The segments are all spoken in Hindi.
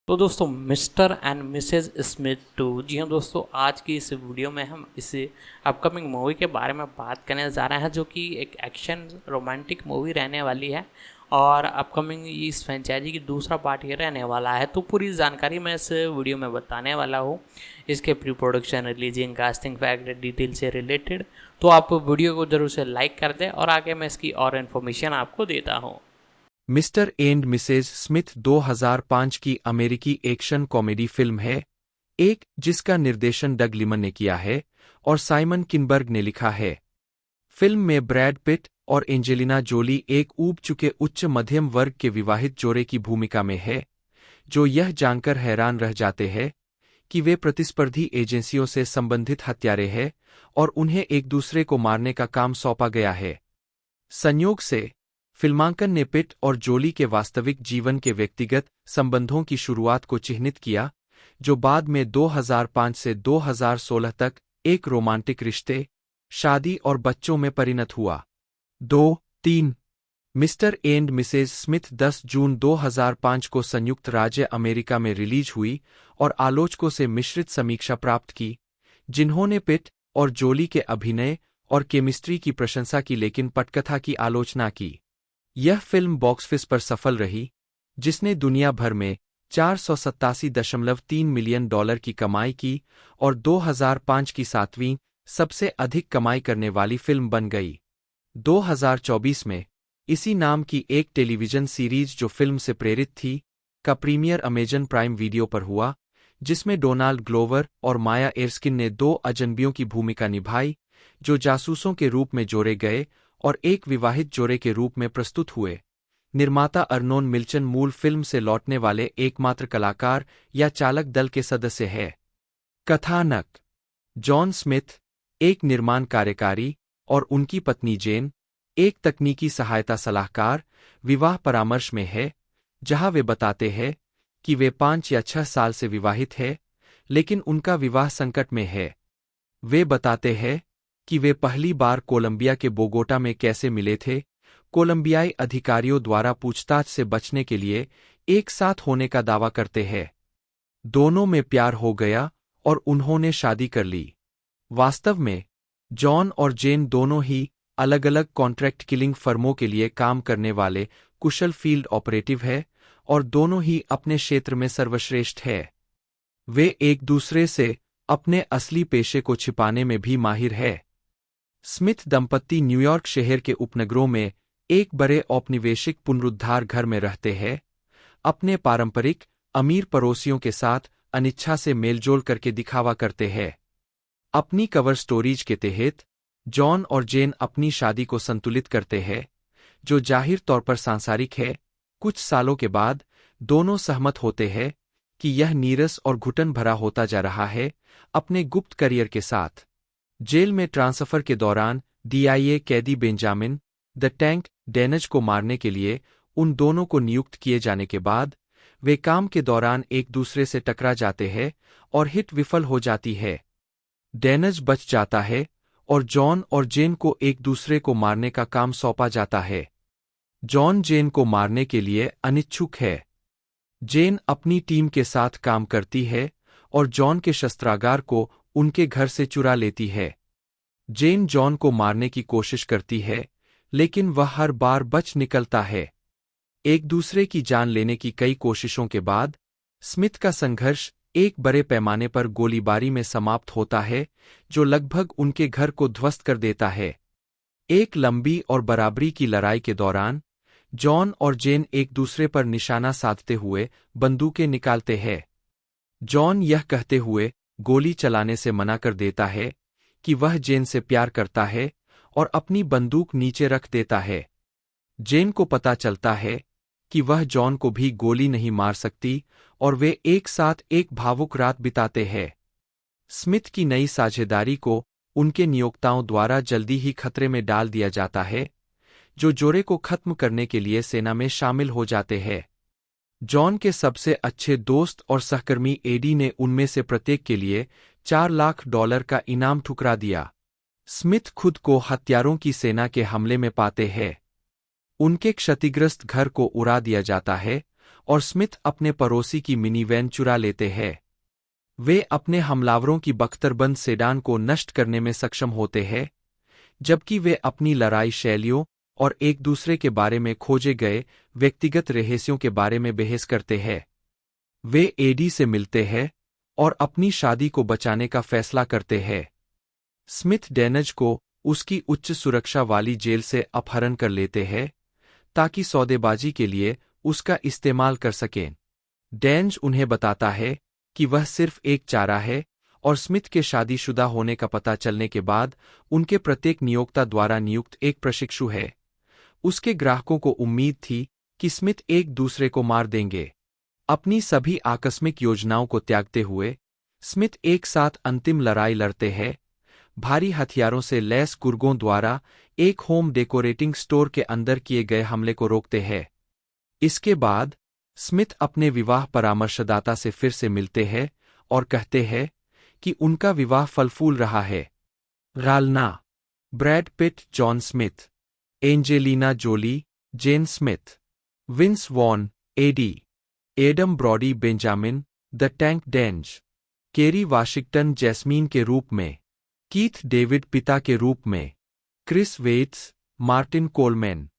तो दोस्तों Mr and Mrs Smith two, जी हाँ दोस्तों, आज की इस वीडियो में हम इस अपकमिंग मूवी के बारे में बात करने जा रहे हैं, जो कि एक एक्शन रोमांटिक मूवी रहने वाली है और अपकमिंग इस फ्रेंचाइजी की दूसरा पार्ट ये रहने वाला है। तो पूरी जानकारी मैं इस वीडियो में बताने वाला हूँ, इसके pre production, releasing, casting fact, detail से रिलेटेड। तो आप वीडियो को ज़रूर से लाइक कर दें और आगे मैं इसकी और इन्फॉर्मेशन आपको देता हूँ। मिस्टर एंड मिसेज स्मिथ 2005 की अमेरिकी एक्शन कॉमेडी फिल्म है, एक जिसका निर्देशन डग लिमन ने किया है और साइमन किनबर्ग ने लिखा है। फिल्म में ब्रैड पिट और एंजेलिना जोली एक ऊब चुके उच्च मध्यम वर्ग के विवाहित जोड़े की भूमिका में है, जो यह जानकर हैरान रह जाते हैं कि वे प्रतिस्पर्धी एजेंसियों से संबंधित हत्यारे हैं और उन्हें एक दूसरे को मारने का काम सौंपा गया है। संयोग से फिल्मांकन ने पिट और जोली के वास्तविक जीवन के व्यक्तिगत संबंधों की शुरुआत को चिह्नित किया, जो बाद में 2005 से 2016 तक एक रोमांटिक रिश्ते, शादी और बच्चों में परिणत हुआ। 2-3 मिस्टर एंड मिसेज स्मिथ 10 जून 2005 को संयुक्त राज्य अमेरिका में रिलीज हुई और आलोचकों से मिश्रित समीक्षा प्राप्त की, जिन्होंने पिट और जोली के अभिनय और केमिस्ट्री की प्रशंसा की लेकिन पटकथा की आलोचना की। यह फिल्म बॉक्स ऑफिस पर सफल रही, जिसने दुनिया भर में $487.3 मिलियन की कमाई की और 2005 की 7वीं सबसे अधिक कमाई करने वाली फिल्म बन गई। 2024 में इसी नाम की एक टेलीविजन सीरीज जो फिल्म से प्रेरित थी, का प्रीमियर अमेजन प्राइम वीडियो पर हुआ, जिसमें डोनाल्ड ग्लोवर और माया एर्स्किन ने दो अजनबियों की भूमिका निभाई, जो जासूसों के रूप में जोड़े गए और एक विवाहित जोड़े के रूप में प्रस्तुत हुए। निर्माता अर्नोन मिल्चन मूल फिल्म से लौटने वाले एकमात्र कलाकार या चालक दल के सदस्य है। कथानक: जॉन स्मिथ, एक निर्माण कार्यकारी, और उनकी पत्नी जेन, एक तकनीकी सहायता सलाहकार, विवाह परामर्श में है, जहां वे बताते हैं कि वे 5 या 6 साल से विवाहित हैं, लेकिन उनका विवाह संकट में है। वे बताते हैं कि वे पहली बार कोलंबिया के बोगोटा में कैसे मिले थे, कोलंबियाई अधिकारियों द्वारा पूछताछ से बचने के लिए एक साथ होने का दावा करते हैं। दोनों में प्यार हो गया और उन्होंने शादी कर ली। वास्तव में जॉन और जेन दोनों ही अलग-अलग कॉन्ट्रैक्ट किलिंग फर्मों के लिए काम करने वाले कुशल फील्ड ऑपरेटिव हैं और दोनों ही अपने क्षेत्र में सर्वश्रेष्ठ हैं। वे एक दूसरे से अपने असली पेशे को छिपाने में भी माहिर है। स्मिथ दंपत्ति न्यूयॉर्क शहर के उपनगरों में एक बड़े औपनिवेशिक पुनरुद्धार घर में रहते हैं, अपने पारंपरिक अमीर पड़ोसियों के साथ अनिच्छा से मेलजोल करके दिखावा करते हैं। अपनी कवर स्टोरीज के तहत जॉन और जेन अपनी शादी को संतुलित करते हैं, जो जाहिर तौर पर सांसारिक है। कुछ सालों के बाद दोनों सहमत होते हैं कि यह नीरस और घुटन भरा होता जा रहा है अपने गुप्त करियर के साथ। जेल में ट्रांसफर के दौरान डीआईए कैदी बेंजामिन द टैंक डेनज को मारने के लिए उन दोनों को नियुक्त किए जाने के बाद वे काम के दौरान एक दूसरे से टकरा जाते हैं और हिट विफल हो जाती है। डेनज बच जाता है और जॉन और जेन को एक दूसरे को मारने का काम सौंपा जाता है। जॉन जेन को मारने के लिए अनिच्छुक है। जेन अपनी टीम के साथ काम करती है और जॉन के शस्त्रागार को उनके घर से चुरा लेती है। जेन जॉन को मारने की कोशिश करती है, लेकिन वह हर बार बच निकलता है। एक दूसरे की जान लेने की कई कोशिशों के बाद स्मिथ का संघर्ष एक बड़े पैमाने पर गोलीबारी में समाप्त होता है, जो लगभग उनके घर को ध्वस्त कर देता है। एक लंबी और बराबरी की लड़ाई के दौरान जॉन और जेन एक दूसरे पर निशाना साधते हुए बंदूकें निकालते हैं। जॉन यह कहते हुए गोली चलाने से मना कर देता है कि वह जेन से प्यार करता है और अपनी बंदूक नीचे रख देता है। जेन को पता चलता है कि वह जॉन को भी गोली नहीं मार सकती और वे एक साथ एक भावुक रात बिताते हैं। स्मिथ की नई साझेदारी को उनके नियोक्ताओं द्वारा जल्दी ही खतरे में डाल दिया जाता है, जो जोड़े को खत्म करने के लिए सेना में शामिल हो जाते हैं। जॉन के सबसे अच्छे दोस्त और सहकर्मी एडी ने उनमें से प्रत्येक के लिए $4 लाख का इनाम ठुकरा दिया। स्मिथ खुद को हत्यारों की सेना के हमले में पाते हैं। उनके क्षतिग्रस्त घर को उड़ा दिया जाता है और स्मिथ अपने पड़ोसी की मिनी वैन चुरा लेते हैं। वे अपने हमलावरों की बख्तरबंद सेडान को नष्ट करने में सक्षम होते हैं, जबकि वे अपनी लड़ाई शैलियों और एक दूसरे के बारे में खोजे गए व्यक्तिगत रहस्यों के बारे में बहस करते हैं। वे एडी से मिलते हैं और अपनी शादी को बचाने का फैसला करते हैं। स्मिथ डेनज को उसकी उच्च सुरक्षा वाली जेल से अपहरण कर लेते हैं ताकि सौदेबाजी के लिए उसका इस्तेमाल कर सकें। डेंज उन्हें बताता है कि वह सिर्फ एक चारा है, और स्मिथ के शादीशुदा होने का पता चलने के बाद उनके प्रत्येक नियोक्ता द्वारा नियुक्त एक प्रशिक्षु है। उसके ग्राहकों को उम्मीद थी कि स्मिथ एक दूसरे को मार देंगे। अपनी सभी आकस्मिक योजनाओं को त्यागते हुए स्मिथ एक साथ अंतिम लड़ाई लड़ते हैं, भारी हथियारों से लैस गुर्गों द्वारा एक होम डेकोरेटिंग स्टोर के अंदर किए गए हमले को रोकते हैं। इसके बाद स्मिथ अपने विवाह परामर्शदाता से फिर से मिलते हैं और कहते हैं कि उनका विवाह फलफूल रहा है। रालना, Brad Pitt, John Smith, Angelina Jolie, Jane Smith, Vince Vaughn, Eddie, Adam Brody, Benjamin the Tank डेंज, केरी वाशिंगटन जैस्मीन के रूप में, कीथ डेविड पिता के रूप में, Chris Weitz, Martin Coleman,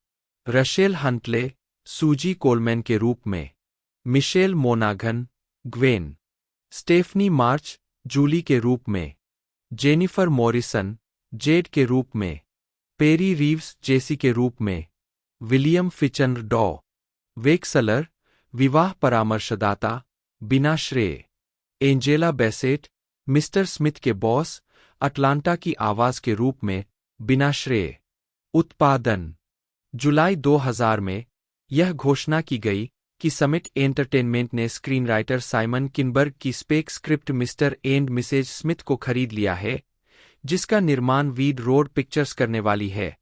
Rachael Huntley, Suzie Coleman के रूप में, मिशेल मोनाघन, ग्वेन, स्टेफनी मार्च, जूली के रूप में, जेनिफर मॉरिसन, जेड के रूप में, पेरी रीव्स, जेसी के रूप में, विलियम फिचनर डॉ वेक्सलर, विवाह परामर्शदाता, बिना श्रेय, एंजेला बेसेट, मिस्टर स्मिथ के बॉस, अटलांटा की आवाज के रूप में, बिना श्रेय। उत्पादन जुलाई 2000 में यह घोषणा की गई कि समिट एंटरटेनमेंट ने स्क्रीनराइटर साइमन किनबर्ग की spec script Mr and Mrs Smith को खरीद लिया है, जिसका निर्माण वीड रोड पिक्चर्स करने वाली है।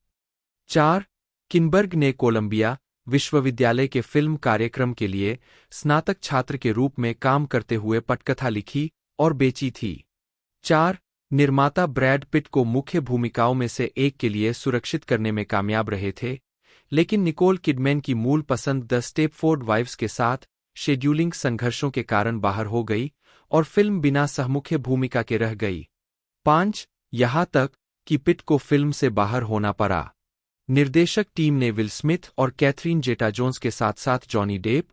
4. किनबर्ग ने कोलंबिया विश्वविद्यालय के फिल्म कार्यक्रम के लिए स्नातक छात्र के रूप में काम करते हुए पटकथा लिखी और बेची थी। 4. निर्माता ब्रैड पिट को मुख्य भूमिकाओं में से एक के लिए सुरक्षित करने में कामयाब रहे थे, लेकिन निकोल किडमैन की मूल पसंद द स्टेपफोर्ड वाइव्स के साथ शेड्यूलिंग संघर्षों के कारण बाहर हो गई और फिल्म बिना सहमुख्य भूमिका के रह गई। 5. यहाँ तक कि पिट को फिल्म से बाहर होना पड़ा। निर्देशक टीम ने विल स्मिथ और कैथरीन जेटा जोन्स के साथ साथ Johnny Depp,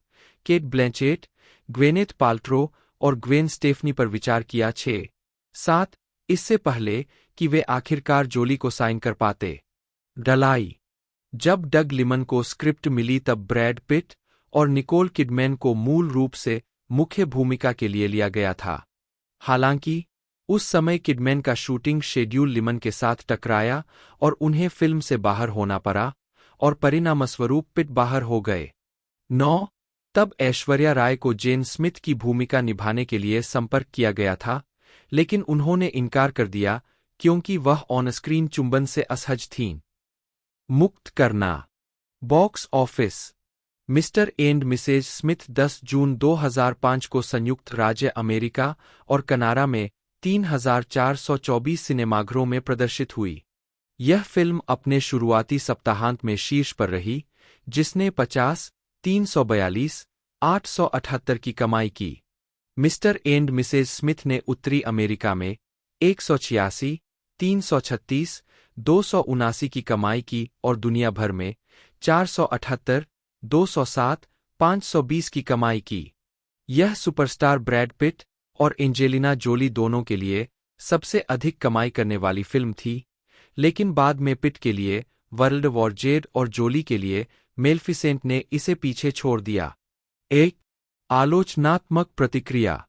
Cate Blanchett, Gwyneth Paltrow और ग्वेन स्टेफनी पर विचार किया। 6. 7. इससे पहले कि वे आखिरकार जोली को साइन कर पाते। डलाई जब डग लिमन को स्क्रिप्ट मिली तब ब्रैड पिट और निकोल किडमैन को मूल रूप से मुख्य भूमिका के लिए लिया गया था। हालांकि उस समय किडमैन का शूटिंग शेड्यूल लिमन के साथ टकराया और उन्हें फिल्म से बाहर होना पड़ा और परिणामस्वरूप पिट बाहर हो गए। 9. तब ऐश्वर्या राय को जेन स्मिथ की भूमिका निभाने के लिए संपर्क किया गया था, लेकिन उन्होंने इनकार कर दिया क्योंकि वह ऑनस्क्रीन चुंबन से असहज थीं। मुक्त करना। Box office. Mr and Mrs Smith 10 जून 2005 को संयुक्त राज्य अमेरिका और कनाडा में 3,424 सिनेमाघरों में प्रदर्शित हुई। यह फिल्म अपने शुरुआती सप्ताहांत में शीर्ष पर रही, जिसने 50, 342, 878 की कमाई की। मिस्टर एंड मिसेज स्मिथ ने उत्तरी अमेरिका में 186, 336, 279 की कमाई की और दुनिया भर में 478, 207, 520 की कमाई की। यह सुपरस्टार ब्रैड पिट और एंजेलिना जोली दोनों के लिए सबसे अधिक कमाई करने वाली फिल्म थी, लेकिन बाद में पिट के लिए वर्ल्ड वॉर जेड और जोली के लिए मेल्फिसेंट ने इसे पीछे छोड़ दिया। 1. आलोचनात्मक प्रतिक्रिया।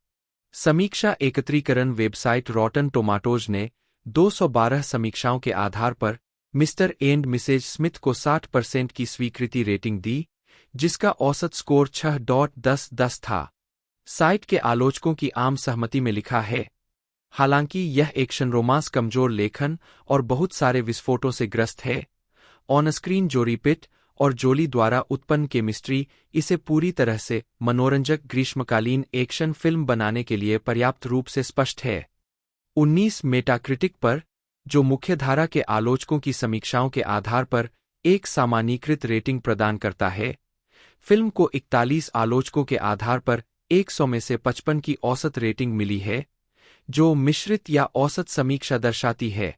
समीक्षा एकत्रीकरण वेबसाइट रॉटन टोमाटोज ने 212 समीक्षाओं के आधार पर मिस्टर एंड मिसेज स्मिथ को 60% की स्वीकृति रेटिंग दी, जिसका औसत स्कोर 6.10 था। साइट के आलोचकों की आम सहमति में लिखा है, हालांकि यह एक्शन रोमांस कमजोर लेखन और बहुत सारे विस्फोटों से ग्रस्त है। ऑनस्क्रीन जोड़ी पिट और जोली द्वारा उत्पन्न केमिस्ट्री इसे पूरी तरह से मनोरंजक ग्रीष्मकालीन एक्शन फिल्म बनाने के लिए पर्याप्त रूप से स्पष्ट है। 19 मेटाक्रिटिक पर, जो मुख्यधारा के आलोचकों की समीक्षाओं के आधार पर एक सामान्यीकृत रेटिंग प्रदान करता है, फिल्म को 41 आलोचकों के आधार पर 100 में से 55 की औसत रेटिंग मिली है, जो मिश्रित या औसत समीक्षा दर्शाती है।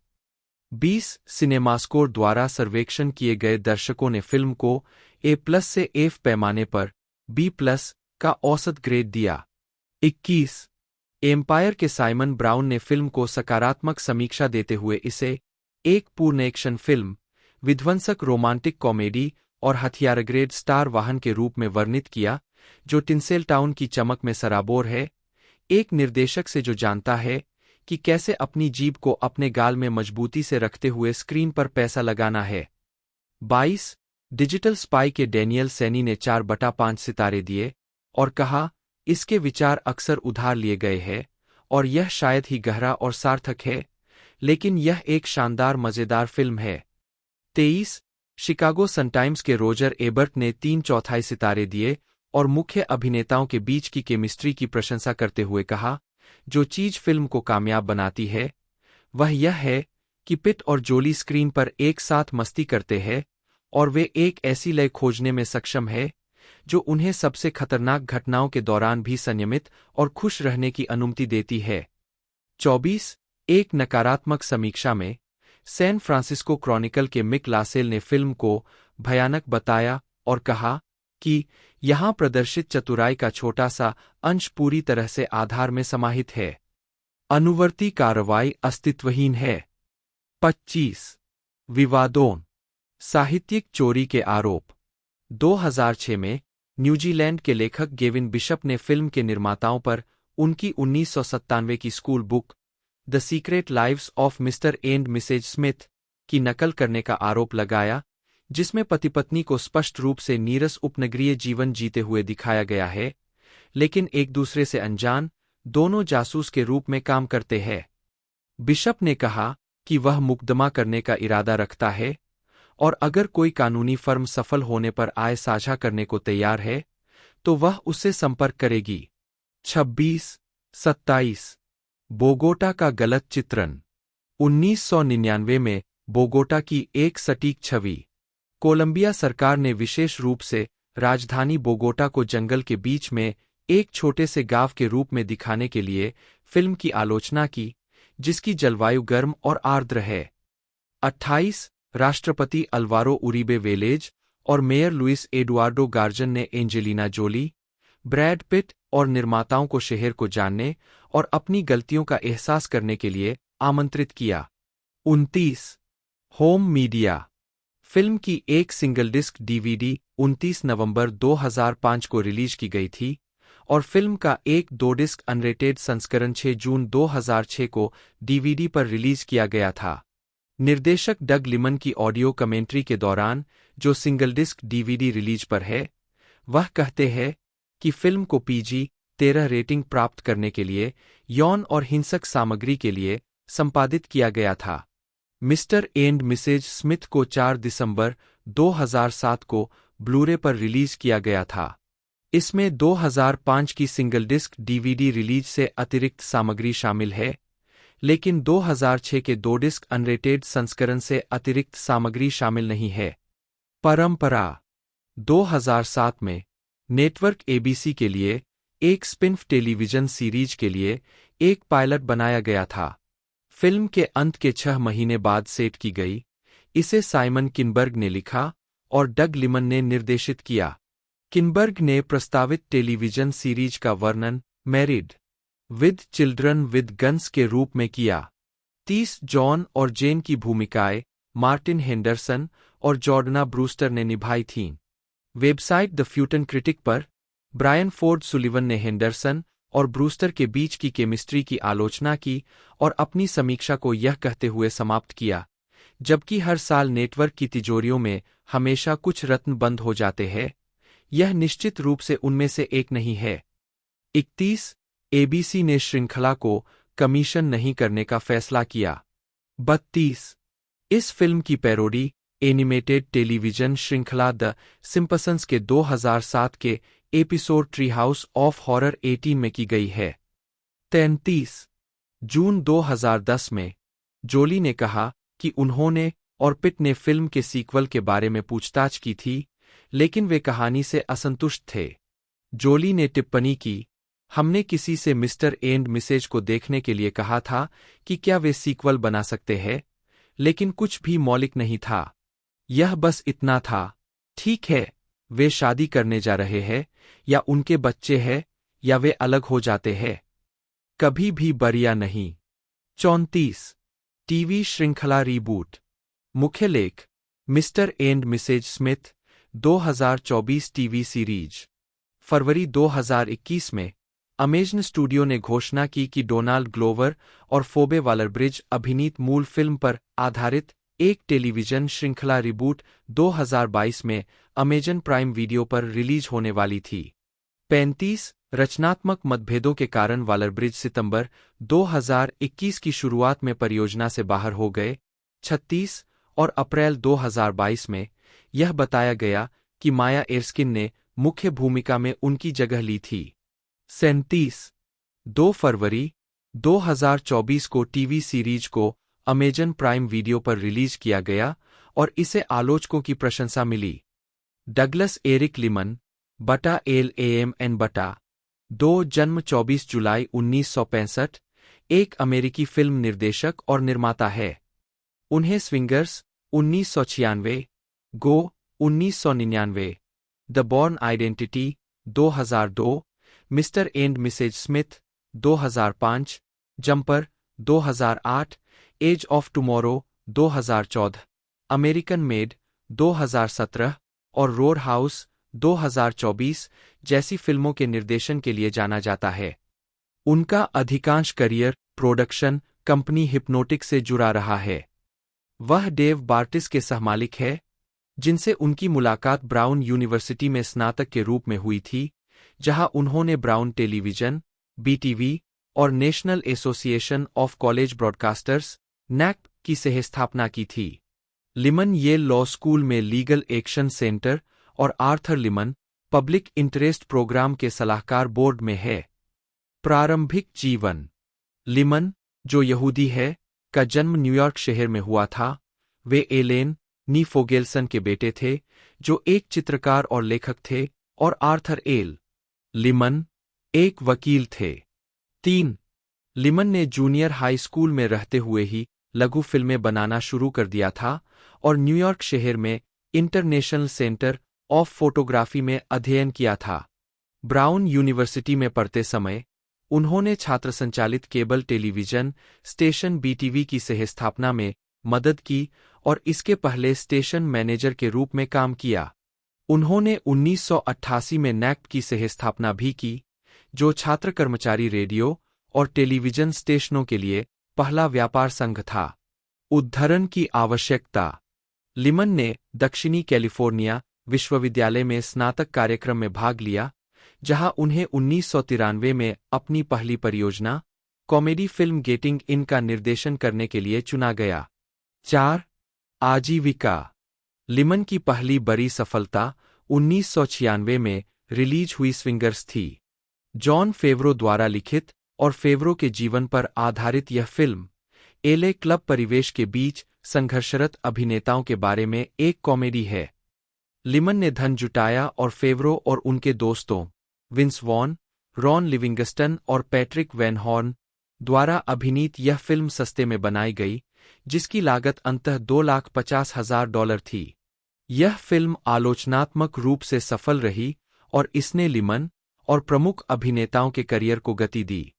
20 सिनेमास्कोर द्वारा सर्वेक्षण किए गए दर्शकों ने फिल्म को A+ से F पैमाने पर B+ का औसत ग्रेड दिया। 21 एम्पायर के साइमन ब्राउन ने फिल्म को सकारात्मक समीक्षा देते हुए इसे एक पूर्ण एक्शन फिल्म, विध्वंसक रोमांटिक कॉमेडी और हथियारग्रेड स्टार वाहन के रूप में वर्णित किया, जो टिंसेलटाउन की चमक में सराबोर है, एक निर्देशक से जो जानता है कि कैसे अपनी जीभ को अपने गाल में मजबूती से रखते हुए स्क्रीन पर पैसा लगाना है। 22 डिजिटल स्पाई के डैनियल सैनी ने 4/5 सितारे दिए और कहा, इसके विचार अक्सर उधार लिए गए हैं और यह शायद ही गहरा और सार्थक है, लेकिन यह एक शानदार मजेदार फिल्म है। 23 शिकागो सनटाइम्स के रोजर एबर्ट ने 3/4 सितारे दिए और मुख्य अभिनेताओं के बीच की केमिस्ट्री की प्रशंसा करते हुए कहा, जो चीज फिल्म को कामयाब बनाती है वह यह है कि पिट और जोली स्क्रीन पर एक साथ मस्ती करते हैं और वे एक ऐसी लय खोजने में सक्षम है जो उन्हें सबसे खतरनाक घटनाओं के दौरान भी संयमित और खुश रहने की अनुमति देती है। 24 एक नकारात्मक समीक्षा में सैन फ्रांसिस्को क्रॉनिकल के मिक लासेल ने फिल्म को भयानक बताया और कहा कि यहां प्रदर्शित चतुराई का छोटा सा अंश पूरी तरह से आधार में समाहित है। अनुवर्ती कार्रवाई अस्तित्वहीन है। 25 विवादों साहित्यिक चोरी के आरोप 2006 में न्यूजीलैंड के लेखक गेविन बिशप ने फिल्म के निर्माताओं पर उनकी 1997 की school book the secret lives of Mr and Mrs Smith की नकल करने का आरोप लगाया, जिसमें पति पत्नी को स्पष्ट रूप से नीरस उपनगरीय जीवन जीते हुए दिखाया गया है, लेकिन एक दूसरे से अनजान, दोनों जासूस के रूप में काम करते हैं। बिशप ने कहा कि वह मुकदमा करने का इरादा रखता है और अगर कोई कानूनी फर्म सफल होने पर आय साझा करने को तैयार है तो वह उससे संपर्क करेगी। 26-27 बोगोटा का गलत चित्रण 1999 में बोगोटा की एक सटीक छवि। कोलंबिया सरकार ने विशेष रूप से राजधानी बोगोटा को जंगल के बीच में एक छोटे से गांव के रूप में दिखाने के लिए फिल्म की आलोचना की, जिसकी जलवायु गर्म और आर्द्र है। 28 राष्ट्रपति अल्वारो उरिबे वेलेज और मेयर लुइस एडुआर्डो गार्जन ने एंजेलिना जोली, ब्रैड पिट और निर्माताओं को शहर को जानने और अपनी गलतियों का एहसास करने के लिए आमंत्रित किया। 29 होम मीडिया फिल्म की एक सिंगल डिस्क डीवीडी 29 नवंबर 2005 को रिलीज की गई थी और फिल्म का एक 2 डिस्क अनरेटेड संस्करण 6 जून 2006 को डीवीडी पर रिलीज किया गया था। निर्देशक डग लिमन की ऑडियो कमेंट्री के दौरान, जो सिंगल डिस्क डीवीडी रिलीज पर है, वह कहते हैं कि फिल्म को PG-13 रेटिंग प्राप्त करने के लिए यौन और हिंसक सामग्री के लिए संपादित किया गया था। मिस्टर एंड मिसेज स्मिथ को 4 दिसंबर 2007 को ब्लूरे पर रिलीज किया गया था। इसमें 2005 की सिंगल डिस्क डीवीडी रिलीज से अतिरिक्त सामग्री शामिल है, लेकिन 2006 के 2 डिस्क अनरेटेड संस्करण से अतिरिक्त सामग्री शामिल नहीं है। परंपरा 2007 में नेटवर्क ABC के लिए एक स्पिन-ऑफ टेलीविजन सीरीज के लिए एक पायलट बनाया गया था। फिल्म के अंत के 6 महीने बाद सेट की गई। इसे साइमन किनबर्ग ने लिखा और डग लिमन ने निर्देशित किया। किनबर्ग ने प्रस्तावित टेलीविजन सीरीज का वर्णन married with children with guns के रूप में किया। 30 जॉन और जेन की भूमिकाएं मार्टिन हेंडरसन और जॉर्डना ब्रूस्टर ने निभाई थीं। वेबसाइट द फ्यूटन क्रिटिक पर ब्रायन फोर्ड सुलिवन ने हेंडरसन और ब्रूस्टर के बीच की केमिस्ट्री की आलोचना की और अपनी समीक्षा को यह कहते हुए समाप्त किया, जबकि हर साल नेटवर्क की तिजोरियों में हमेशा कुछ रत्न बंद हो जाते हैं, यह निश्चित रूप से उनमें से एक नहीं है। 31 ABC ने श्रृंखला को कमीशन नहीं करने का फैसला किया। 32 इस फिल्म की पैरोडी एनिमेटेड टेलीविजन श्रृंखला द सिम्पसंस के 2007 के episode tree house of horror 18 में की गई है। 33 जून 2010 में जोली ने कहा कि उन्होंने और पिट ने फिल्म के सीक्वल के बारे में पूछताछ की थी, लेकिन वे कहानी से असंतुष्ट थे। जोली ने टिप्पणी की, हमने किसी से मिस्टर एंड मिसेज को देखने के लिए कहा था कि क्या वे सीक्वल बना सकते हैं, लेकिन कुछ भी मौलिक नहीं था। यह बस इतना था, ठीक है, वे शादी करने जा रहे हैं, या उनके बच्चे हैं, या वे अलग हो जाते हैं। कभी भी बरिया नहीं। 34 टीवी श्रृंखला रीबूट। मुख्य लेख, Mr and Mrs Smith 2024 TV series. फरवरी 2021 में अमेजन स्टूडियो ने घोषणा की कि डोनाल्ड ग्लोवर और फोबे वालरब्रिज अभिनीत मूल फिल्म पर आधारित एक टेलीविजन श्रृंखला रिबूट 2022 में अमेजन प्राइम वीडियो पर रिलीज होने वाली थी। 35 रचनात्मक मतभेदों के कारण वालरब्रिज सितंबर 2021 की शुरुआत में परियोजना से बाहर हो गए। 36 और अप्रैल 2022 में यह बताया गया कि माया एर्स्किन ने मुख्य भूमिका में उनकी जगह ली थी। 37 2 फरवरी 2024 को टीवी सीरीज को अमेजन प्राइम वीडियो पर रिलीज किया गया और इसे आलोचकों की प्रशंसा मिली। डगलस एरिक लिमन बटा LAMN बटा 2 जन्म 24 जुलाई 1965, एक अमेरिकी फिल्म निर्देशक और निर्माता है। उन्हें swingers 1996, go 1999, the Bourne identity 2002, Mr and Mrs Smith 2005, jumper 2008, edge of tomorrow 2014, American made 2017 और रोड हाउस 2024 जैसी फिल्मों के निर्देशन के लिए जाना जाता है। उनका अधिकांश करियर प्रोडक्शन कंपनी हिप्नोटिक से जुड़ा रहा है। वह डेव बार्टिस के सहमालिक है, जिनसे उनकी मुलाकात ब्राउन यूनिवर्सिटी में स्नातक के रूप में हुई थी, जहां उन्होंने ब्राउन टेलीविजन, BTV और national association of college broadcasters NACB की सहस्थापना की थी। लिमन येल लॉ स्कूल में लीगल एक्शन सेंटर और आर्थर लिमन पब्लिक इंटरेस्ट प्रोग्राम के सलाहकार बोर्ड में है। प्रारंभिक जीवन। लिमन, जो यहूदी है, का जन्म न्यूयॉर्क शहर में हुआ था। वे एलेन नी फोगेल्सन के बेटे थे, जो एक चित्रकार और लेखक थे, और आर्थर एल लिमन एक वकील थे। 3 लिमन ने जूनियर हाई स्कूल में रहते हुए ही लघु फिल्में बनाना शुरू कर दिया था और न्यूयॉर्क शहर में इंटरनेशनल सेंटर ऑफ फोटोग्राफी में अध्ययन किया था। ब्राउन यूनिवर्सिटी में पढ़ते समय उन्होंने छात्र संचालित केबल टेलीविजन स्टेशन BTV की सहस्थापना में मदद की और इसके पहले स्टेशन मैनेजर के रूप में काम किया। उन्होंने 1988 में NACB की सहस्थापना भी की, जो छात्र कर्मचारी रेडियो और टेलीविजन स्टेशनों के लिए पहला व्यापार संघ था। उद्धरण की आवश्यकता। लिमन ने दक्षिणी कैलिफोर्निया विश्वविद्यालय में स्नातक कार्यक्रम में भाग लिया, जहां उन्हें 1993 में अपनी पहली परियोजना कॉमेडी फिल्म गेटिंग इन का निर्देशन करने के लिए चुना गया। 4 आजीविका। लिमन की पहली बड़ी सफलता 1996 में रिलीज हुई स्विंगर्स थी। जॉन फेवरो द्वारा लिखित और फेवरो के जीवन पर आधारित यह फिल्म LA क्लब परिवेश के बीच संघर्षरत अभिनेताओं के बारे में एक कॉमेडी है। लिमन ने धन जुटाया और फेवरो और उनके दोस्तों विंस वॉन, रॉन लिविंगस्टन और पैट्रिक वैन हॉर्न द्वारा अभिनीत यह फिल्म सस्ते में बनाई गई, जिसकी लागत अंततः $250,000 थी। यह फिल्म आलोचनात्मक रूप से सफल रही और इसने लिमन और प्रमुख अभिनेताओं के करियर को गति दी।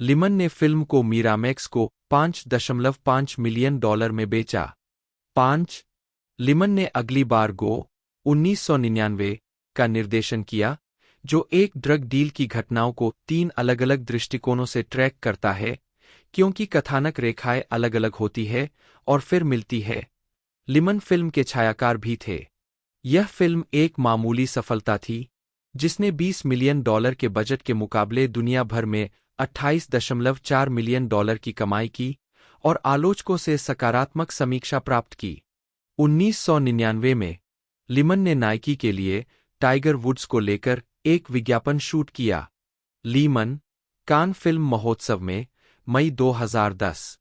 लिमन ने फिल्म को मीरामैक्स को $5.5 मिलियन में बेचा। 5 लिमन ने अगली बार गो 1999 का निर्देशन किया, जो एक ड्रग डील की घटनाओं को 3 अलग-अलग दृष्टिकोणों से ट्रैक करता है, क्योंकि कथानक रेखाएं अलग-अलग होती है और फिर मिलती है। लिमन फिल्म के छायाकार भी थे। यह फिल्म एक मामूली सफलता थी, जिसने $20 मिलियन के बजट के मुकाबले दुनिया भर में $28.4 मिलियन की कमाई की और आलोचकों से सकारात्मक समीक्षा प्राप्त की। 1999 में लिमन ने नाइकी के लिए टाइगर वुड्स को लेकर एक विज्ञापन शूट किया। लिमन, कान फिल्म महोत्सव में मई 2010।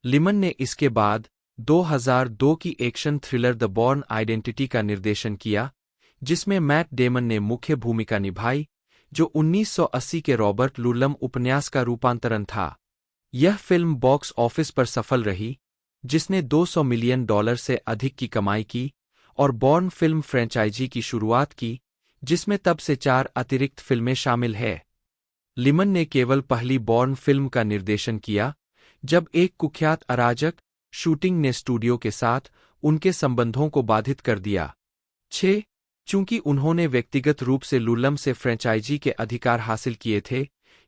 लिमन ने इसके बाद 2002 की action thriller the Bourne identity का निर्देशन किया। जिसमें मैट डेमन ने मुख्य भूमिका निभाई, जो 1980 के रॉबर्ट लुडलम उपन्यास का रूपांतरण था। यह फिल्म बॉक्स ऑफिस पर सफल रही, जिसने $200 मिलियन से अधिक की कमाई की और बॉर्न फिल्म फ्रेंचाइजी की शुरुआत की, जिसमें तब से 4 अतिरिक्त फिल्में शामिल हैं। लिमन ने केवल पहली बॉर्न फिल्म का निर्देशन किया, जब एक कुख्यात अराजक शूटिंग ने स्टूडियो के साथ उनके संबंधों को बाधित कर दिया। 6. चूंकि उन्होंने व्यक्तिगत रूप से लुडलम से फ्रेंचाइजी के अधिकार हासिल किए थे,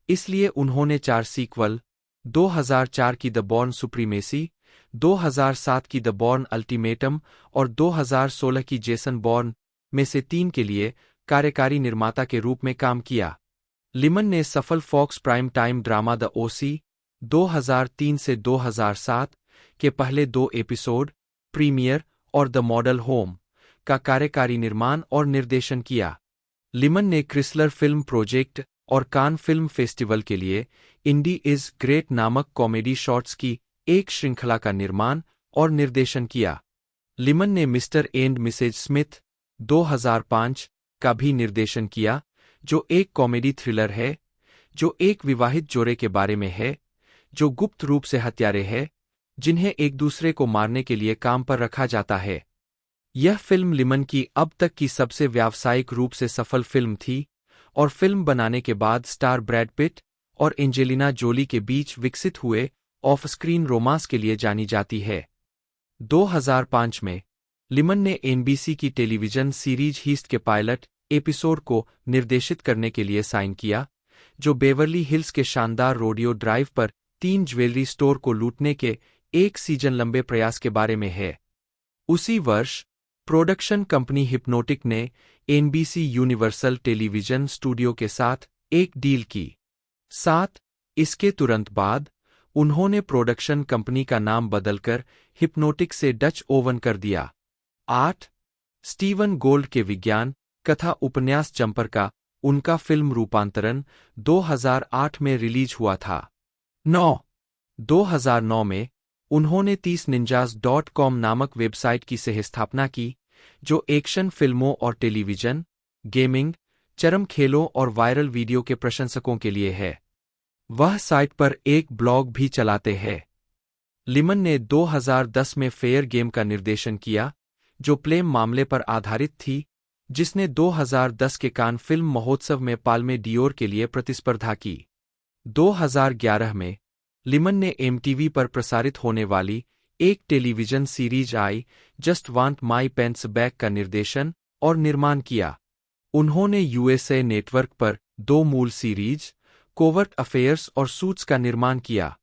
इसलिए उन्होंने 4 सीक्वल, 2004 की द बॉर्न सुप्रीमेसी, 2007 की द बॉर्न अल्टीमेटम और 2016 की जेसन बॉर्न में से 3 के लिए कार्यकारी निर्माता के रूप में काम किया। लिमन ने सफल Fox prime time drama the OC 2003 से 2007 के पहले 2 एपिसोड, प्रीमियर और द मॉडल होम का कार्यकारी निर्माण और निर्देशन किया। लिमन ने क्रिसलर फिल्म प्रोजेक्ट और कान फिल्म फेस्टिवल के लिए इंडी इज ग्रेट नामक कॉमेडी शॉर्ट्स की एक श्रृंखला का निर्माण और निर्देशन किया। लिमन ने मिस्टर एंड मिसेज स्मिथ 2005 का भी निर्देशन किया, जो एक कॉमेडी थ्रिलर है, जो एक विवाहित जोड़े के बारे में है, जो गुप्त रूप से हत्यारे हैं, जिन्हें एक दूसरे को मारने के लिए काम पर रखा जाता है। यह फिल्म लिमन की अब तक की सबसे व्यावसायिक रूप से सफल फिल्म थी और फिल्म बनाने के बाद स्टार ब्रैड पिट और एंजेलिना जोली के बीच विकसित हुए ऑफ स्क्रीन रोमांस के लिए जानी जाती है। 2005 में लिमन ने एनबीसी की टेलीविजन सीरीज हीस्ट के पायलट एपिसोड को निर्देशित करने के लिए साइन किया, जो बेवर्ली हिल्स के शानदार रोडियो ड्राइव पर 3 ज्वेलरी स्टोर को लूटने के एक सीजन लंबे प्रयास के बारे में है। उसी वर्ष प्रोडक्शन कंपनी हिप्नोटिक ने एनबीसी यूनिवर्सल टेलीविजन स्टूडियो के साथ एक डील की। 7. इसके तुरंत बाद उन्होंने प्रोडक्शन कंपनी का नाम बदलकर हिप्नोटिक से डच ओवन कर दिया। 8. स्टीवन गोल्ड के विज्ञान कथा उपन्यास जंपर का उनका फिल्म रूपांतरण 2008 में रिलीज हुआ था। 9. 2009 में उन्होंने 30ninjas.com नामक वेबसाइट की सहस्थापना की, जो एक्शन फिल्मों और टेलीविजन, गेमिंग, चरम खेलों और वायरल वीडियो के प्रशंसकों के लिए है। वह साइट पर एक ब्लॉग भी चलाते हैं। लिमन ने 2010 में फेयर गेम का निर्देशन किया, जो प्लेम मामले पर आधारित थी, जिसने 2010 के कान फिल्म महोत्सव में पाल्मे डियोर के लिए प्रतिस्पर्धा की। 2011 में लिमन ने एमटीवी पर प्रसारित होने वाली एक television series I just want my paints back का निर्देशन और निर्माण किया। उन्होंने यूएसए नेटवर्क पर 2 मूल सीरीज, कोवर्ट अफेयर्स और सूट्स का निर्माण किया।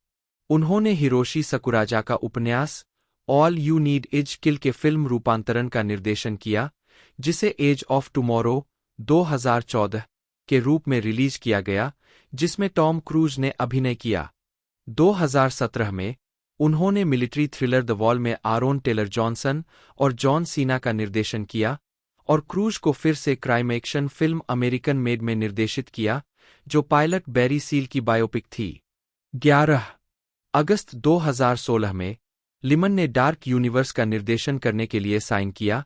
उन्होंने हिरोशी सकुराजा का उपन्यास ऑल यू नीड इज किल के फिल्म रूपांतरण का निर्देशन किया, जिसे एज ऑफ टुमारो 2014 के रूप में रिलीज किया गया, जिसमें टॉम क्रूज ने अभिनय किया। 2017 में उन्होंने मिलिट्री थ्रिलर द वॉल में आरोन टेलर जॉनसन और जॉन सीना का निर्देशन किया और क्रूज को फिर से crime action film American made में निर्देशित किया, जो पायलट बैरी सील की बायोपिक थी। 11 अगस्त 2016 में लिमन ने डार्क यूनिवर्स का निर्देशन करने के लिए साइन किया,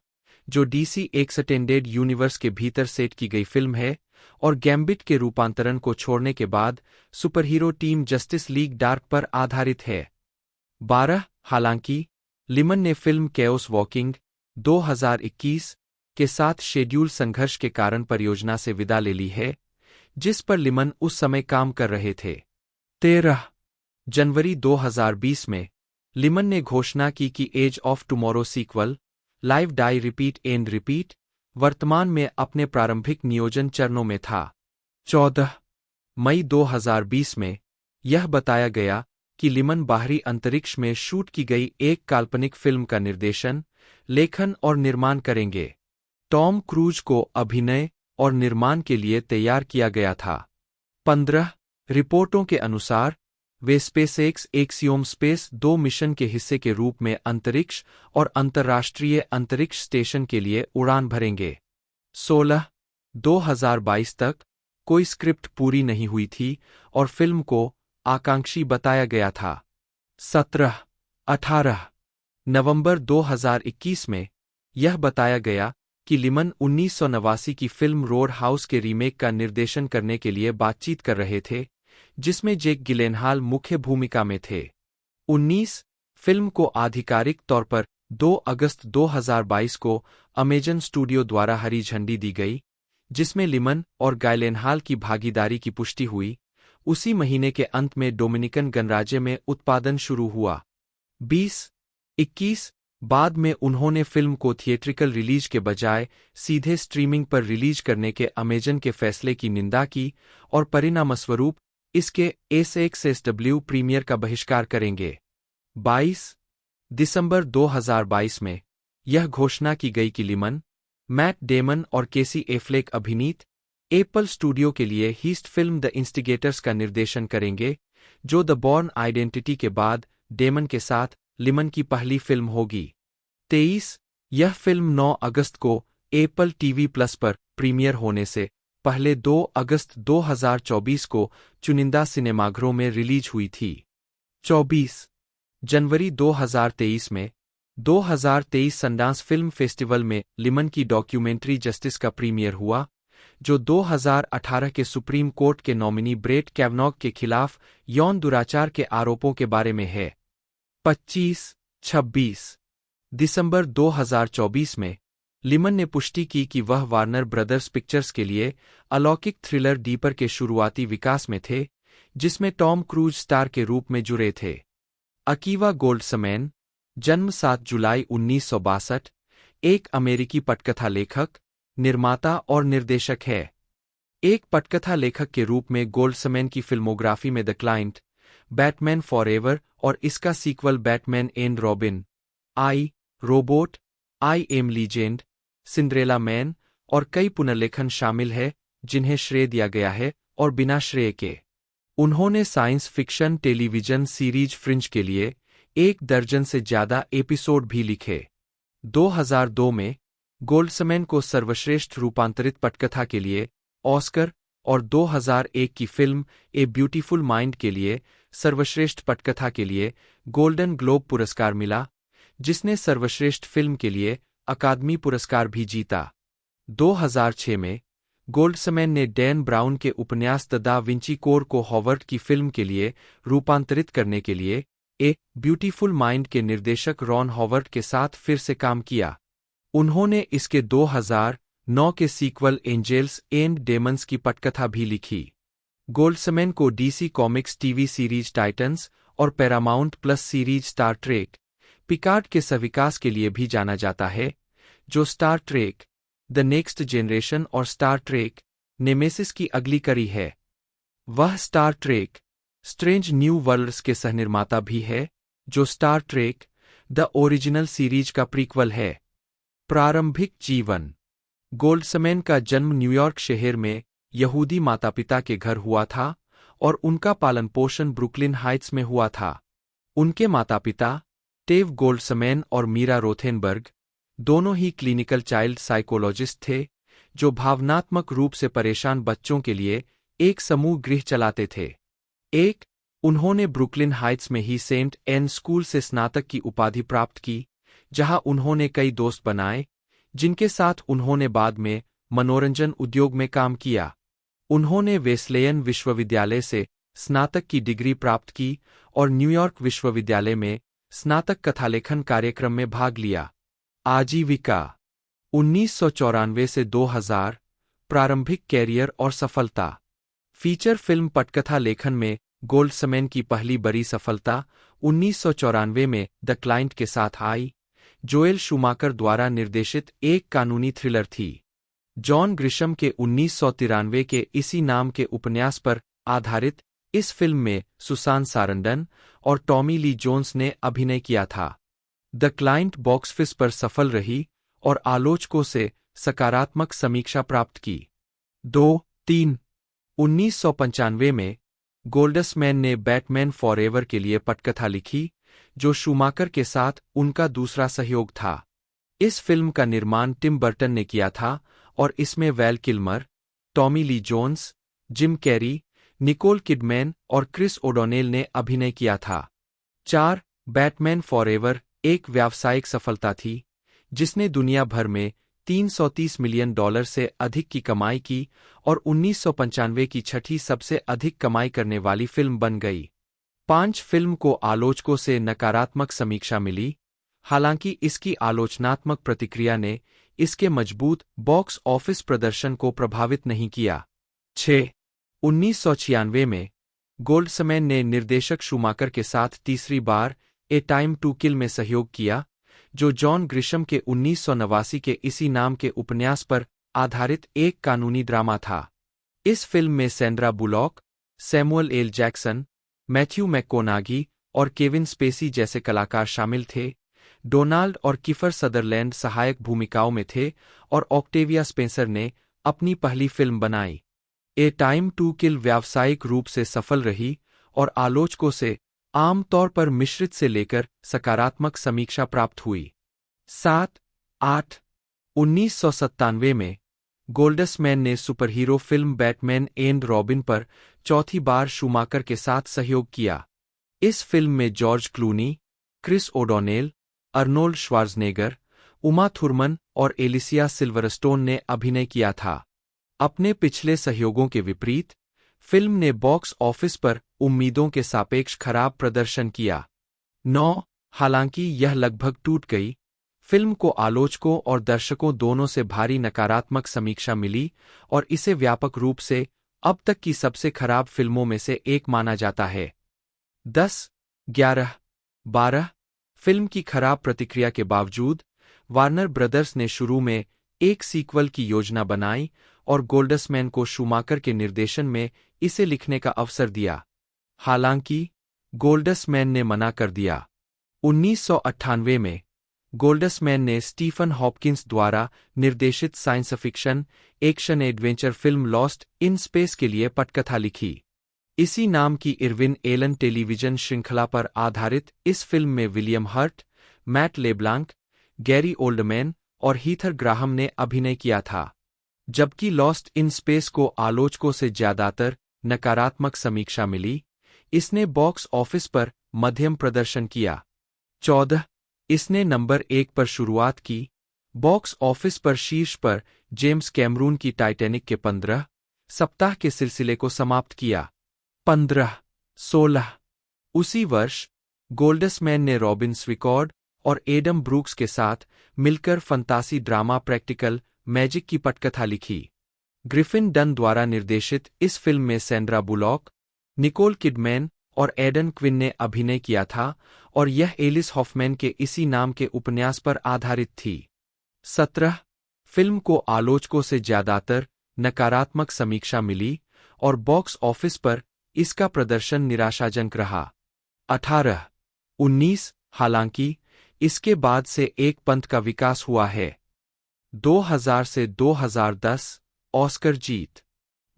जो डीसी एक्सटेंडेड यूनिवर्स के भीतर सेट की गई फिल्म है और गैम्बिट के रूपांतरण को छोड़ने के बाद superhero team justice league dark पर आधारित है। 12 हालांकि लिमन ने फिल्म कैओस वॉकिंग 2021 के साथ शेड्यूल संघर्ष के कारण परियोजना से विदा ले ली है, जिस पर लिमन उस समय काम कर रहे थे। 13 जनवरी 2020 में लिमन ने घोषणा की कि edge of tomorrow sequel live die repeat and repeat वर्तमान में अपने प्रारंभिक नियोजन चरणों में था। 14 मई 2020 में यह बताया गया कि लिमन बाहरी अंतरिक्ष में शूट की गई एक काल्पनिक फिल्म का निर्देशन, लेखन और निर्माण करेंगे। टॉम क्रूज को अभिनय और निर्माण के लिए तैयार किया गया था। 15 रिपोर्टों के अनुसार वे स्पेसएक्स एक्सियोम स्पेस 2 मिशन के हिस्से के रूप में अंतरिक्ष और अंतर्राष्ट्रीय अंतरिक्ष स्टेशन के लिए उड़ान भरेंगे। 16 2022 तक कोई स्क्रिप्ट पूरी नहीं हुई थी और फिल्म को आकांक्षी बताया गया था। 17 18 नवंबर 2021 में यह बताया गया कि लिमन 1989 की फिल्म रोड हाउस के रीमेक का निर्देशन करने के लिए बातचीत कर रहे थे, जिसमें जेक गिलेनहाल मुख्य भूमिका में थे। 19 फिल्म को आधिकारिक तौर पर 2 अगस्त 2022 को अमेजन स्टूडियो द्वारा हरी झंडी दी गई, जिसमें लिमन और गाइलेनहाल की भागीदारी की पुष्टि हुई। उसी महीने के अंत में डोमिनिकन गणराज्य में उत्पादन शुरू हुआ। 2021 बाद में उन्होंने फिल्म को थिएट्रिकल रिलीज के बजाय सीधे स्ट्रीमिंग पर रिलीज करने के अमेजन के फैसले की निंदा की और परिणामस्वरूप इसके SXSW प्रीमियर का बहिष्कार करेंगे। 22 दिसंबर 2022 में यह घोषणा की गई कि लिमन, मैट डेमन और केसी एफ्लेक अभिनीत एप्पल स्टूडियो के लिए हीस्ट फिल्म द इंस्टिगेटर्स का निर्देशन करेंगे, जो द बॉर्न आइडेंटिटी के बाद डेमन के साथ लिमन की पहली फिल्म होगी। 23 यह फिल्म 9 अगस्त को एप्पल टीवी प्लस पर प्रीमियर होने से पहले 2 अगस्त 2024 को चुनिंदा सिनेमाघरों में रिलीज हुई थी। 24 जनवरी 2023 में 2023 सनडांस फिल्म फेस्टिवल में लिमन की डॉक्यूमेंट्री जस्टिस का प्रीमियर हुआ, जो 2018 के सुप्रीम कोर्ट के नॉमिनी ब्रेट कैवनॉग के खिलाफ यौन दुराचार के आरोपों के बारे में है। 25-26 दिसंबर 2024 में लिमन ने पुष्टि की कि वह वार्नर ब्रदर्स पिक्चर्स के लिए अलौकिक थ्रिलर डीपर के शुरुआती विकास में थे, जिसमें टॉम क्रूज स्टार के रूप में जुड़े थे। अकीवा गोल्ड्समैन, जन्म 7 जुलाई 1962, एक अमेरिकी पटकथा लेखक, निर्माता और निर्देशक है। एक पटकथा लेखक के रूप में गोल्ड्समैन की फिल्मोग्राफी में द क्लाइंट, बैटमैन फॉरएवर और इसका sequel Batman and Robin, I robot, I am legend, Cinderella man और कई पुनर्लेखन शामिल है, जिन्हें श्रेय दिया गया है और बिना श्रेय के। उन्होंने science fiction television series fringe के लिए 1 दर्जन से ज्यादा एपिसोड भी लिखे। 2002 में गोल्ड्समैन को सर्वश्रेष्ठ रूपांतरित पटकथा के लिए ऑस्कर और 2001 की फिल्म ए ब्यूटीफुल माइंड के लिए सर्वश्रेष्ठ पटकथा के लिए गोल्डन ग्लोब पुरस्कार मिला, जिसने सर्वश्रेष्ठ फिल्म के लिए अकादमी पुरस्कार भी जीता। 2006 में गोल्ड्समैन ने डैन ब्राउन के उपन्यास द दा विंची कोड को हॉवर्ड की फिल्म के लिए रूपांतरित करने के लिए ए ब्यूटीफुल माइंड के निर्देशक रॉन हॉवर्ड के साथ फिर से काम किया। उन्होंने इसके 2009 के सीक्वल एंजेल्स एंड डेमन्स की पटकथा भी लिखी। गोल्ड्समैन को DC Comics TV series Titans और Paramount plus series Star Trek Picard के सविकास के लिए भी जाना जाता है, जो Star Trek the Next Generation और स्टार ट्रेक नेमेसिस की अगली कड़ी है। वह Star Trek strange new world's के सहनिर्माता भी है, जो Star Trek the Original Series का प्रीक्वल है। प्रारंभिक जीवन। गोल्ड्समैन का जन्म न्यूयॉर्क शहर में यहूदी माता-पिता के घर हुआ था और उनका पालन पोषण ब्रुकलिन हाइट्स में हुआ था। उनके माता-पिता टेव गोल्ड्समैन और मीरा रोथेनबर्ग दोनों ही क्लिनिकल चाइल्ड साइकोलॉजिस्ट थे, जो भावनात्मक रूप से परेशान बच्चों के लिए एक समूह गृह चलाते थे। उन्होंने ब्रुकलिन हाइट्स में ही सेंट एन स्कूल से स्नातक की उपाधि प्राप्त की, जहां उन्होंने कई दोस्त बनाए, जिनके साथ उन्होंने बाद में मनोरंजन उद्योग में काम किया। उन्होंने वेस्लेयन विश्वविद्यालय से स्नातक की डिग्री प्राप्त की और न्यूयॉर्क विश्वविद्यालय में स्नातक कथालेखन कार्यक्रम में भाग लिया। आजीविका। 1994 से 2000 प्रारंभिक कैरियर और सफलता। फीचर फिल्म पटकथा लेखन में गोल्ड्समैन की पहली बड़ी सफलता 1994 में द क्लाइंट के साथ आई, जोएल शूमाकर द्वारा निर्देशित एक कानूनी थ्रिलर थी। जॉन ग्रिशम के 1993 के इसी नाम के उपन्यास पर आधारित इस फिल्म में सुसान सारंडन और टॉमी ली जोन्स ने अभिनय किया था। द क्लाइंट बॉक्स ऑफिस पर सफल रही और आलोचकों से सकारात्मक समीक्षा प्राप्त की। 1995 में गोल्ड्समैन ने बैटमैन फॉरएवर के लिए पटकथा लिखी, जो शूमाकर के साथ उनका दूसरा सहयोग था। इस फिल्म का निर्माण टिम बर्टन ने किया था और इसमें Val Kilmer, Tommy Lee Jones, Jim Carrey, Nicole Kidman और क्रिस ओडोनेल ने अभिनय किया था। बैटमैन फॉरएवर एक व्यावसायिक सफलता थी, जिसने दुनिया भर में $330 मिलियन से अधिक की कमाई की और 1995 की छठी सबसे अधिक कमाई करने वाली फिल्म बन गई। 5 फिल्म को आलोचकों से नकारात्मक समीक्षा मिली, हालांकि इसकी आलोचनात्मक प्रतिक्रिया ने इसके मजबूत बॉक्स ऑफिस प्रदर्शन को प्रभावित नहीं किया। 6. 1996 में गोल्ड्समैन ने निर्देशक शूमाकर के साथ तीसरी बार ए टाइम टू किल में सहयोग किया, जो जॉन ग्रिशम के 1989 के इसी नाम के उपन्यास पर आधारित एक कानूनी ड्रामा था। इस फिल्म में Sandra Bullock, Samuel L Jackson, Matthew McConaughey और केविन स्पेसी जैसे कलाकार शामिल थे। डोनाल्ड और किफर सदरलैंड सहायक भूमिकाओं में थे और ऑक्टेविया स्पेंसर ने अपनी पहली फिल्म बनाई। ए टाइम टू किल व्यावसायिक रूप से सफल रही और आलोचकों से आमतौर पर मिश्रित से लेकर सकारात्मक समीक्षा प्राप्त हुई। 7. 8. 1997 में गोल्ड्समैन ने superhero film Batman and robin पर चौथी बार शूमाकर के साथ सहयोग किया। इस फिल्म में George Clooney, Chris O'Donnell, Arnold Schwarzenegger, Uma Thurman और एलिसिया सिल्वरस्टोन ने अभिनय किया था। अपने पिछले सहयोगों के विपरीत, फिल्म ने बॉक्स ऑफिस पर उम्मीदों के सापेक्ष खराब प्रदर्शन किया। 9. हालांकि यह लगभग टूट गई, फिल्म को आलोचकों और दर्शकों दोनों से भारी नकारात्मक समीक्षा मिली और इसे व्यापक रूप से अब तक की सबसे खराब फिल्मों में से एक माना जाता है। 10. 11. 12. फिल्म की खराब प्रतिक्रिया के बावजूद वार्नर ब्रदर्स ने शुरू में एक सीक्वल की योजना बनाई और गोल्ड्समैन को शूमाकर के निर्देशन में इसे लिखने का अवसर दिया। हालांकि गोल्ड्समैन ने मना कर दिया। 1998 में गोल्ड्समैन ने स्टीफन हॉपकिंस द्वारा निर्देशित science fiction action adventure film lost in space के लिए पटकथा लिखी। इसी नाम की इरविन एलन टेलीविजन श्रृंखला पर आधारित इस फिल्म में William Hurt, Matt LeBlanc, Gary Oldman और हीथर ग्राहम ने अभिनय किया था। जबकि लॉस्ट इन स्पेस को आलोचकों से ज्यादातर नकारात्मक समीक्षा मिली, इसने बॉक्स ऑफिस पर मध्यम प्रदर्शन किया। 14. इसने नंबर 1 पर शुरुआत की। बॉक्स ऑफिस पर शीर्ष पर जेम्स कैमरून की टाइटैनिक के 15 सप्ताह के सिलसिले को समाप्त किया। 15. 16. उसी वर्ष गोल्ड्समैन ने रॉबिन स्विकॉर्ड और एडम ब्रूक्स के साथ मिलकर फंतासी ड्रामा प्रैक्टिकल मैजिक की पटकथा लिखी। ग्रिफिन डन द्वारा निर्देशित इस फिल्म में सैंड्रा बुलॉक, निकोल किडमैन और एडन क्विन ने अभिनय किया था और यह एलिस हॉफमैन के इसी नाम के उपन्यास पर आधारित थी। 17. फिल्म को आलोचकों से ज्यादातर नकारात्मक समीक्षा मिली और बॉक्स ऑफिस पर इसका प्रदर्शन निराशाजनक रहा। 18. 19. हालांकि इसके बाद से एक पंथ का विकास हुआ है। 2000 से 2010 ऑस्कर जीत।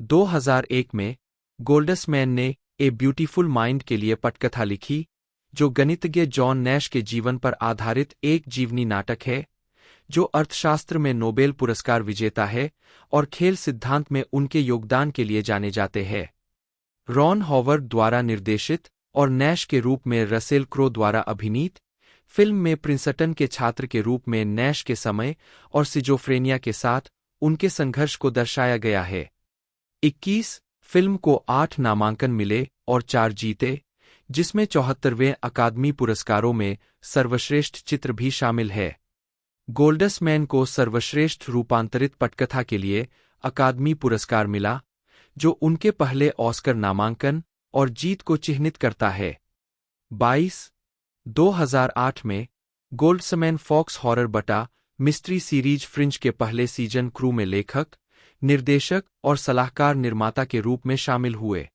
2001 में गोल्ड्समैन ने ए ब्यूटीफुल माइंड के लिए पटकथा लिखी, जो गणितज्ञ जॉन नैश के जीवन पर आधारित एक जीवनी नाटक है, जो अर्थशास्त्र में नोबेल पुरस्कार विजेता है और खेल सिद्धांत में उनके योगदान के लिए जाने जाते हैं। रॉन हॉवर्ड द्वारा निर्देशित और नैश के रूप में रसेल क्रो द्वारा अभिनीत, फिल्म में प्रिंसटन के छात्र के रूप में नैश के समय और सिजोफ्रेनिया के साथ उनके संघर्ष को दर्शाया गया है। 21. फिल्म को 8 नामांकन मिले और 4 जीते, जिसमें 74वें अकादमी पुरस्कारों में सर्वश्रेष्ठ चित्र भी शामिल है। गोल्ड्समैन को सर्वश्रेष्ठ रूपांतरित पटकथा के लिए अकादमी पुरस्कार मिला, जो उनके पहले ऑस्कर नामांकन और जीत को चिह्नित करता है। 22. 2008 में गोल्ड्समैन फॉक्स हॉरर बटा मिस्ट्री सीरीज फ्रिंज के पहले सीजन क्रू में लेखक, निर्देशक और सलाहकार निर्माता के रूप में शामिल हुए।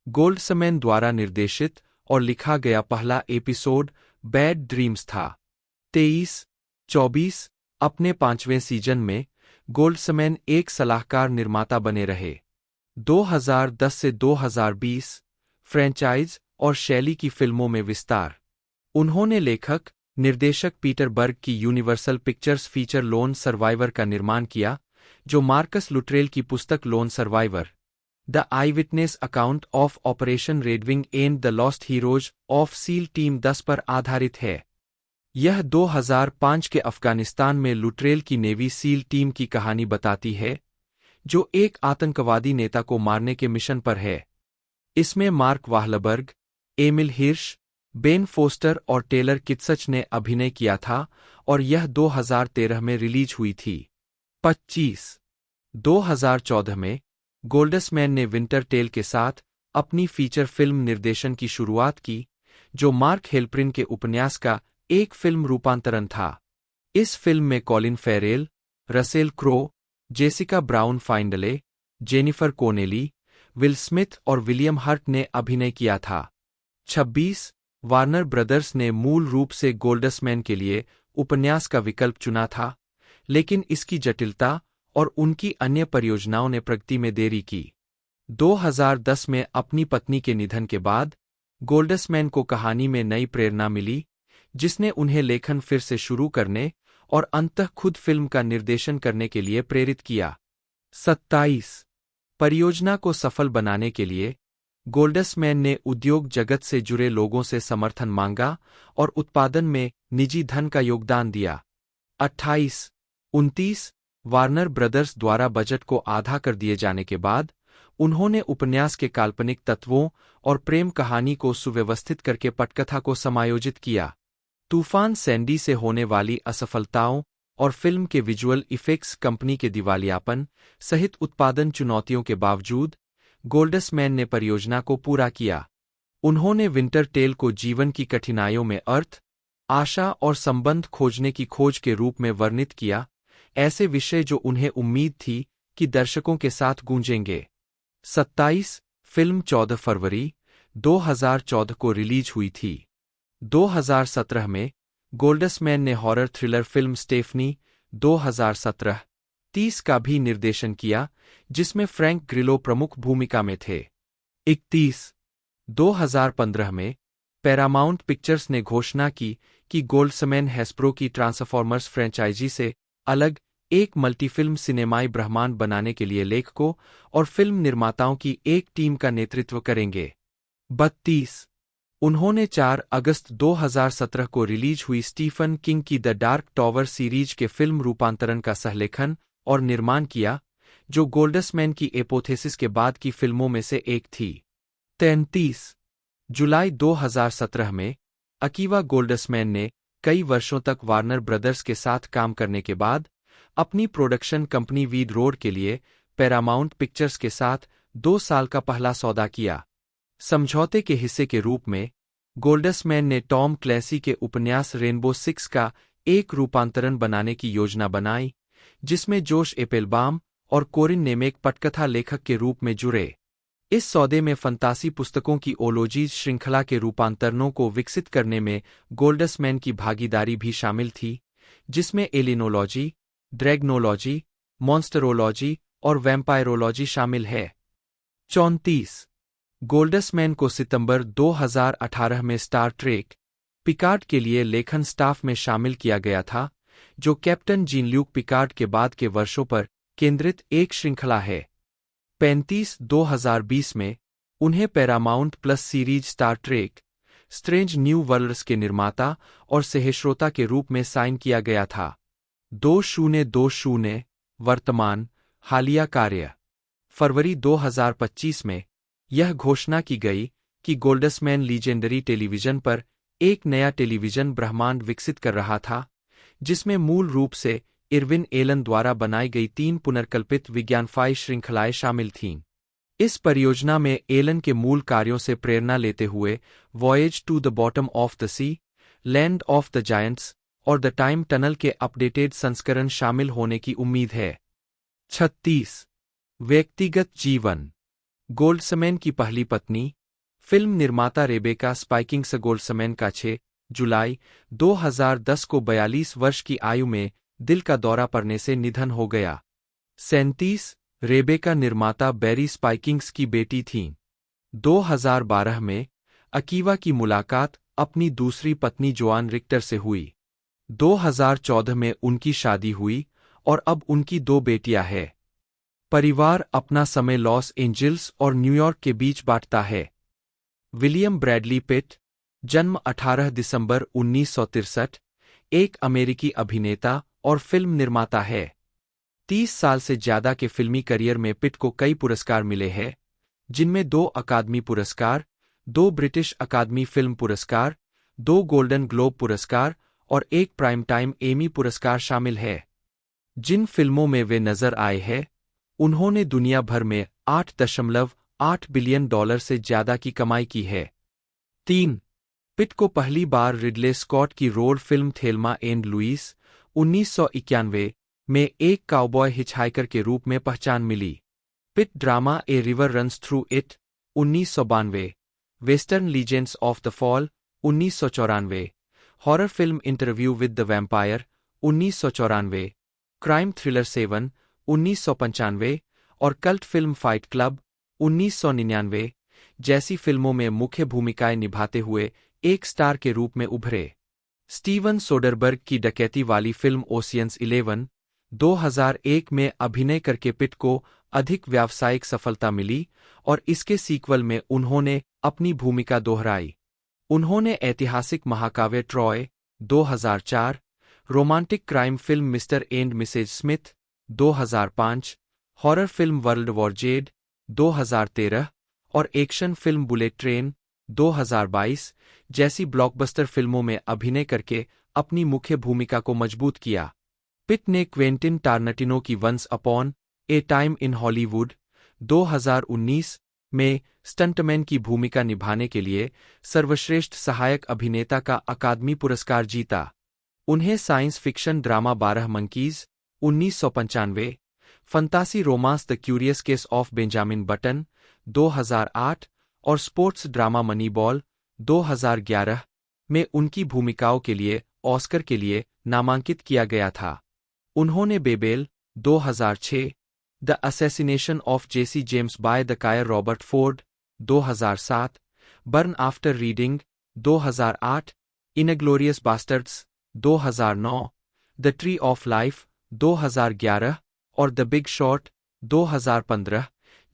गोल्ड्समैन द्वारा निर्देशित और लिखा गया पहला एपिसोड बैड ड्रीम्स था। 23. 24. अपने 5वें सीजन में गोल्ड्समैन एक सलाहकार निर्माता बने रहे। 2010 से 2020 फ्रेंचाइज और शैली की फिल्मों में विस्तार। उन्होंने लेखक, निर्देशक पीटर बर्ग की Universal Pictures feature lone survivor का निर्माण किया, जो मार्कस लुट्रेल की पुस्तक lone survivor, the eyewitness account of operation Redwing and the lost heroes of SEAL team 10 पर आधारित है। यह 2005 के अफगानिस्तान में लुट्रेल की नेवी सील टीम की कहानी बताती है, जो एक आतंकवादी नेता को मारने के मिशन पर है। इसमें Mark Wahlberg, Emile Hirsch, Ben Foster और टेलर किट्सच ने अभिनय किया था और यह 2013 में रिलीज हुई थी। 25 2014 में गोल्डस्मैन ने विंटर टेल के साथ अपनी फीचर फिल्म निर्देशन की शुरुआत की, जो मार्क हेल्प्रिन के उपन्यास का एक फिल्म रूपांतरण था। इस फिल्म में Colin Farrell, Russell Crowe, Jessica Brown Findlay, Jennifer Connelly, Will Smith और विलियम हर्ट ने अभिनय किया था। 26 वार्नर ब्रदर्स ने मूल रूप से गोल्डस्मैन के लिए उपन्यास का विकल्प चुना था, लेकिन इसकी जटिलता और उनकी अन्य परियोजनाओं ने प्रगति में देरी की। 2010 में अपनी पत्नी के निधन के बाद गोल्डस्मैन को कहानी में नई प्रेरणा मिली, जिसने उन्हें लेखन फिर से शुरू करने और अंततः खुद फिल्म का निर्देशन करने के लिए प्रेरित किया। 27 परियोजना को सफल बनाने के लिए गोल्डस्मैन ने उद्योग जगत से जुड़े लोगों से समर्थन मांगा और उत्पादन में निजी धन का योगदान दिया। 28-29 वार्नर ब्रदर्स द्वारा बजट को आधा कर दिए जाने के बाद उन्होंने उपन्यास के काल्पनिक तत्वों और प्रेम कहानी को सुव्यवस्थित करके पटकथा को समायोजित किया। तूफान सैंडी से होने वाली असफलताओं और फिल्म के विजुअल इफेक्ट्स कंपनी के दिवालियापन सहित उत्पादन चुनौतियों के बावजूद गोल्डस्मैन ने परियोजना को पूरा किया। उन्होंने विंटर टेल को जीवन की कठिनाइयों में अर्थ, आशा और संबंध खोजने की खोज के रूप में वर्णित किया, ऐसे विषय जो उन्हें उम्मीद थी कि दर्शकों के साथ गूंजेंगे। 27 फिल्म 14 फरवरी 2014 को रिलीज हुई थी। 2017 में गोल्डस्मैन ने हॉरर थ्रिलर फिल्म स्टेफनी 2017-30 का भी निर्देशन किया, जिसमें फ्रैंक ग्रिलो प्रमुख भूमिका में थे। 31 2015 में पैरामाउंट पिक्चर्स ने घोषणा की कि गोल्डस्मैन हैस्ब्रो की ट्रांसफॉर्मर्स फ्रेंचाइजी से अलग एक मल्टीफिल्म सिनेमाई ब्रह्मांड बनाने के लिए लेखकों और फिल्म निर्माताओं की एक टीम का नेतृत्व करेंगे। 32 उन्होंने 4 अगस्त 2017 को रिलीज हुई स्टीफन किंग की द डार्क टॉवर सीरीज के फिल्म रूपांतरण का सहलेखन और निर्माण किया, जो गोल्डस्मैन की एपोथेसिस के बाद की फिल्मों में से एक थी। 33 जुलाई 2017 में अकीवा गोल्डस्मैन ने कई वर्षों तक वार्नर ब्रदर्स के साथ काम करने के बाद अपनी प्रोडक्शन कंपनी वीड रोड के लिए पैरामाउंट पिक्चर्स के साथ 2 साल का पहला सौदा किया। समझौते के हिस्से के रूप में गोल्डस्मैन ने टॉम क्लैसी के उपन्यास रेनबो 6 का एक रूपांतरण बनाने की योजना बनाई, जिसमें जोश एपेलबाम और कोरिन नेमेक पटकथा लेखक के रूप में जुड़े। इस सौदे में फंतासी पुस्तकों की ओलोजीज श्रृंखला के रूपांतरणों को विकसित करने में गोल्डस्मैन की भागीदारी भी शामिल थी, जिसमें एलिनोलॉजी, ड्रैगनोलॉजी, मॉन्स्टरोलॉजी और वैम्पायरोलॉजी शामिल है। 34 गोल्डस्मैन को सितंबर 2018 में स्टार ट्रेक पिकार्ड के लिए लेखन स्टाफ में शामिल किया गया था, जो कैप्टन जीन ल्यूक पिकार्ड के बाद के वर्षों पर केंद्रित एक श्रृंखला है। 35 2020 में उन्हें Paramount plus series Star Trek strange new world's के निर्माता और सहश्रोता के रूप में साइन किया गया था। 2020 वर्तमान हालिया कार्य फरवरी 2025 में यह घोषणा की गई कि गोल्डस्मैन लीजेंडरी टेलीविजन पर एक नया टेलीविजन ब्रह्मांड विकसित कर रहा था, जिसमें मूल रूप से इरविन एलन द्वारा बनाई गई 3 पुनर्कल्पित विज्ञानफाई श्रृंखलाएं शामिल थीं। इस परियोजना में एलन के मूल कार्यों से प्रेरणा लेते हुए voyage to the bottom of the sea, land of the giants और द टाइम टनल के अपडेटेड संस्करण शामिल होने की उम्मीद है। 36 व्यक्तिगत जीवन गोल्डस्मैन की पहली पत्नी, फिल्म निर्माता रेबेका स्पाइकिंग्स गोल्डस्मैन का 6 जुलाई 2010 को 42 वर्ष की आयु में दिल का दौरा पड़ने से निधन हो गया। 37 रेबेका निर्माता बैरी स्पाइकिंग्स की बेटी थीं। 2012 में अकीवा की मुलाकात अपनी दूसरी पत्नी जोआन रिक्टर से हुई। 2014 में उनकी शादी हुई और अब उनकी 2 बेटियां हैं। परिवार अपना समय लॉस एंजिल्स और न्यूयॉर्क के बीच बांटता है। विलियम ब्रैडली पिट, जन्म 18 दिसंबर 1963, एक अमेरिकी अभिनेता और फिल्म निर्माता है। 30 साल से ज्यादा के फिल्मी करियर में पिट को कई पुरस्कार मिले हैं, जिनमें 2 अकादमी पुरस्कार, 2 ब्रिटिश अकादमी फिल्म पुरस्कार, 2 गोल्डन ग्लोब पुरस्कार और 1 प्राइम टाइम एमी पुरस्कार शामिल है। जिन फिल्मों में वे नजर आए हैं, उन्होंने दुनिया भर में $8.8 बिलियन से ज्यादा की कमाई की है। 3. पिट को पहली बार रिडले स्कॉट की road film Thelma and Louise 1991 में एक काउबॉय हिचहाइकर के रूप में पहचान मिली। Pitt drama a river runs through it 1992, western legends of the fall 1994, horror film interview with the vampire 1994, crime thriller 7 1995 और कल्ट फिल्म फाइट क्लब 1999 जैसी फिल्मों में मुख्य भूमिकाएं निभाते हुए एक स्टार के रूप में उभरे। स्टीवन सोडरबर्ग की डकैती वाली फिल्म ओशियंस 11 2001 में अभिनय करके पिट को अधिक व्यावसायिक सफलता मिली और इसके सीक्वल में उन्होंने अपनी भूमिका दोहराई। उन्होंने ऐतिहासिक महाकाव्य Troy 2004, romantic crime film Mr and Mrs Smith 2005, horror film world war Z 2013 और एक्शन फिल्म बुलेट ट्रेन 2022 जैसी ब्लॉकबस्टर फिल्मों में अभिनय करके अपनी मुख्य भूमिका को मजबूत किया। पिट ने क्वेंटिन टारनटिनो की once upon a time in Hollywood 2019 में स्टंटमैन की भूमिका निभाने के लिए सर्वश्रेष्ठ सहायक अभिनेता का अकादमी पुरस्कार जीता। उन्हें science fiction drama 12 monkeys 1995, sports romance the curious case of Benjamin button 2008 और स्पोर्ट्स ड्रामा मनीबॉल 2011 में उनकी भूमिकाओं के लिए ऑस्कर के लिए नामांकित किया गया था। उन्होंने Babel 2006, the assassination of Jesse James by the coward Robert Ford 2007, burn after reading 2008, inglourious basterds 2009, the tree of life 2011 और द बिग शॉट 2015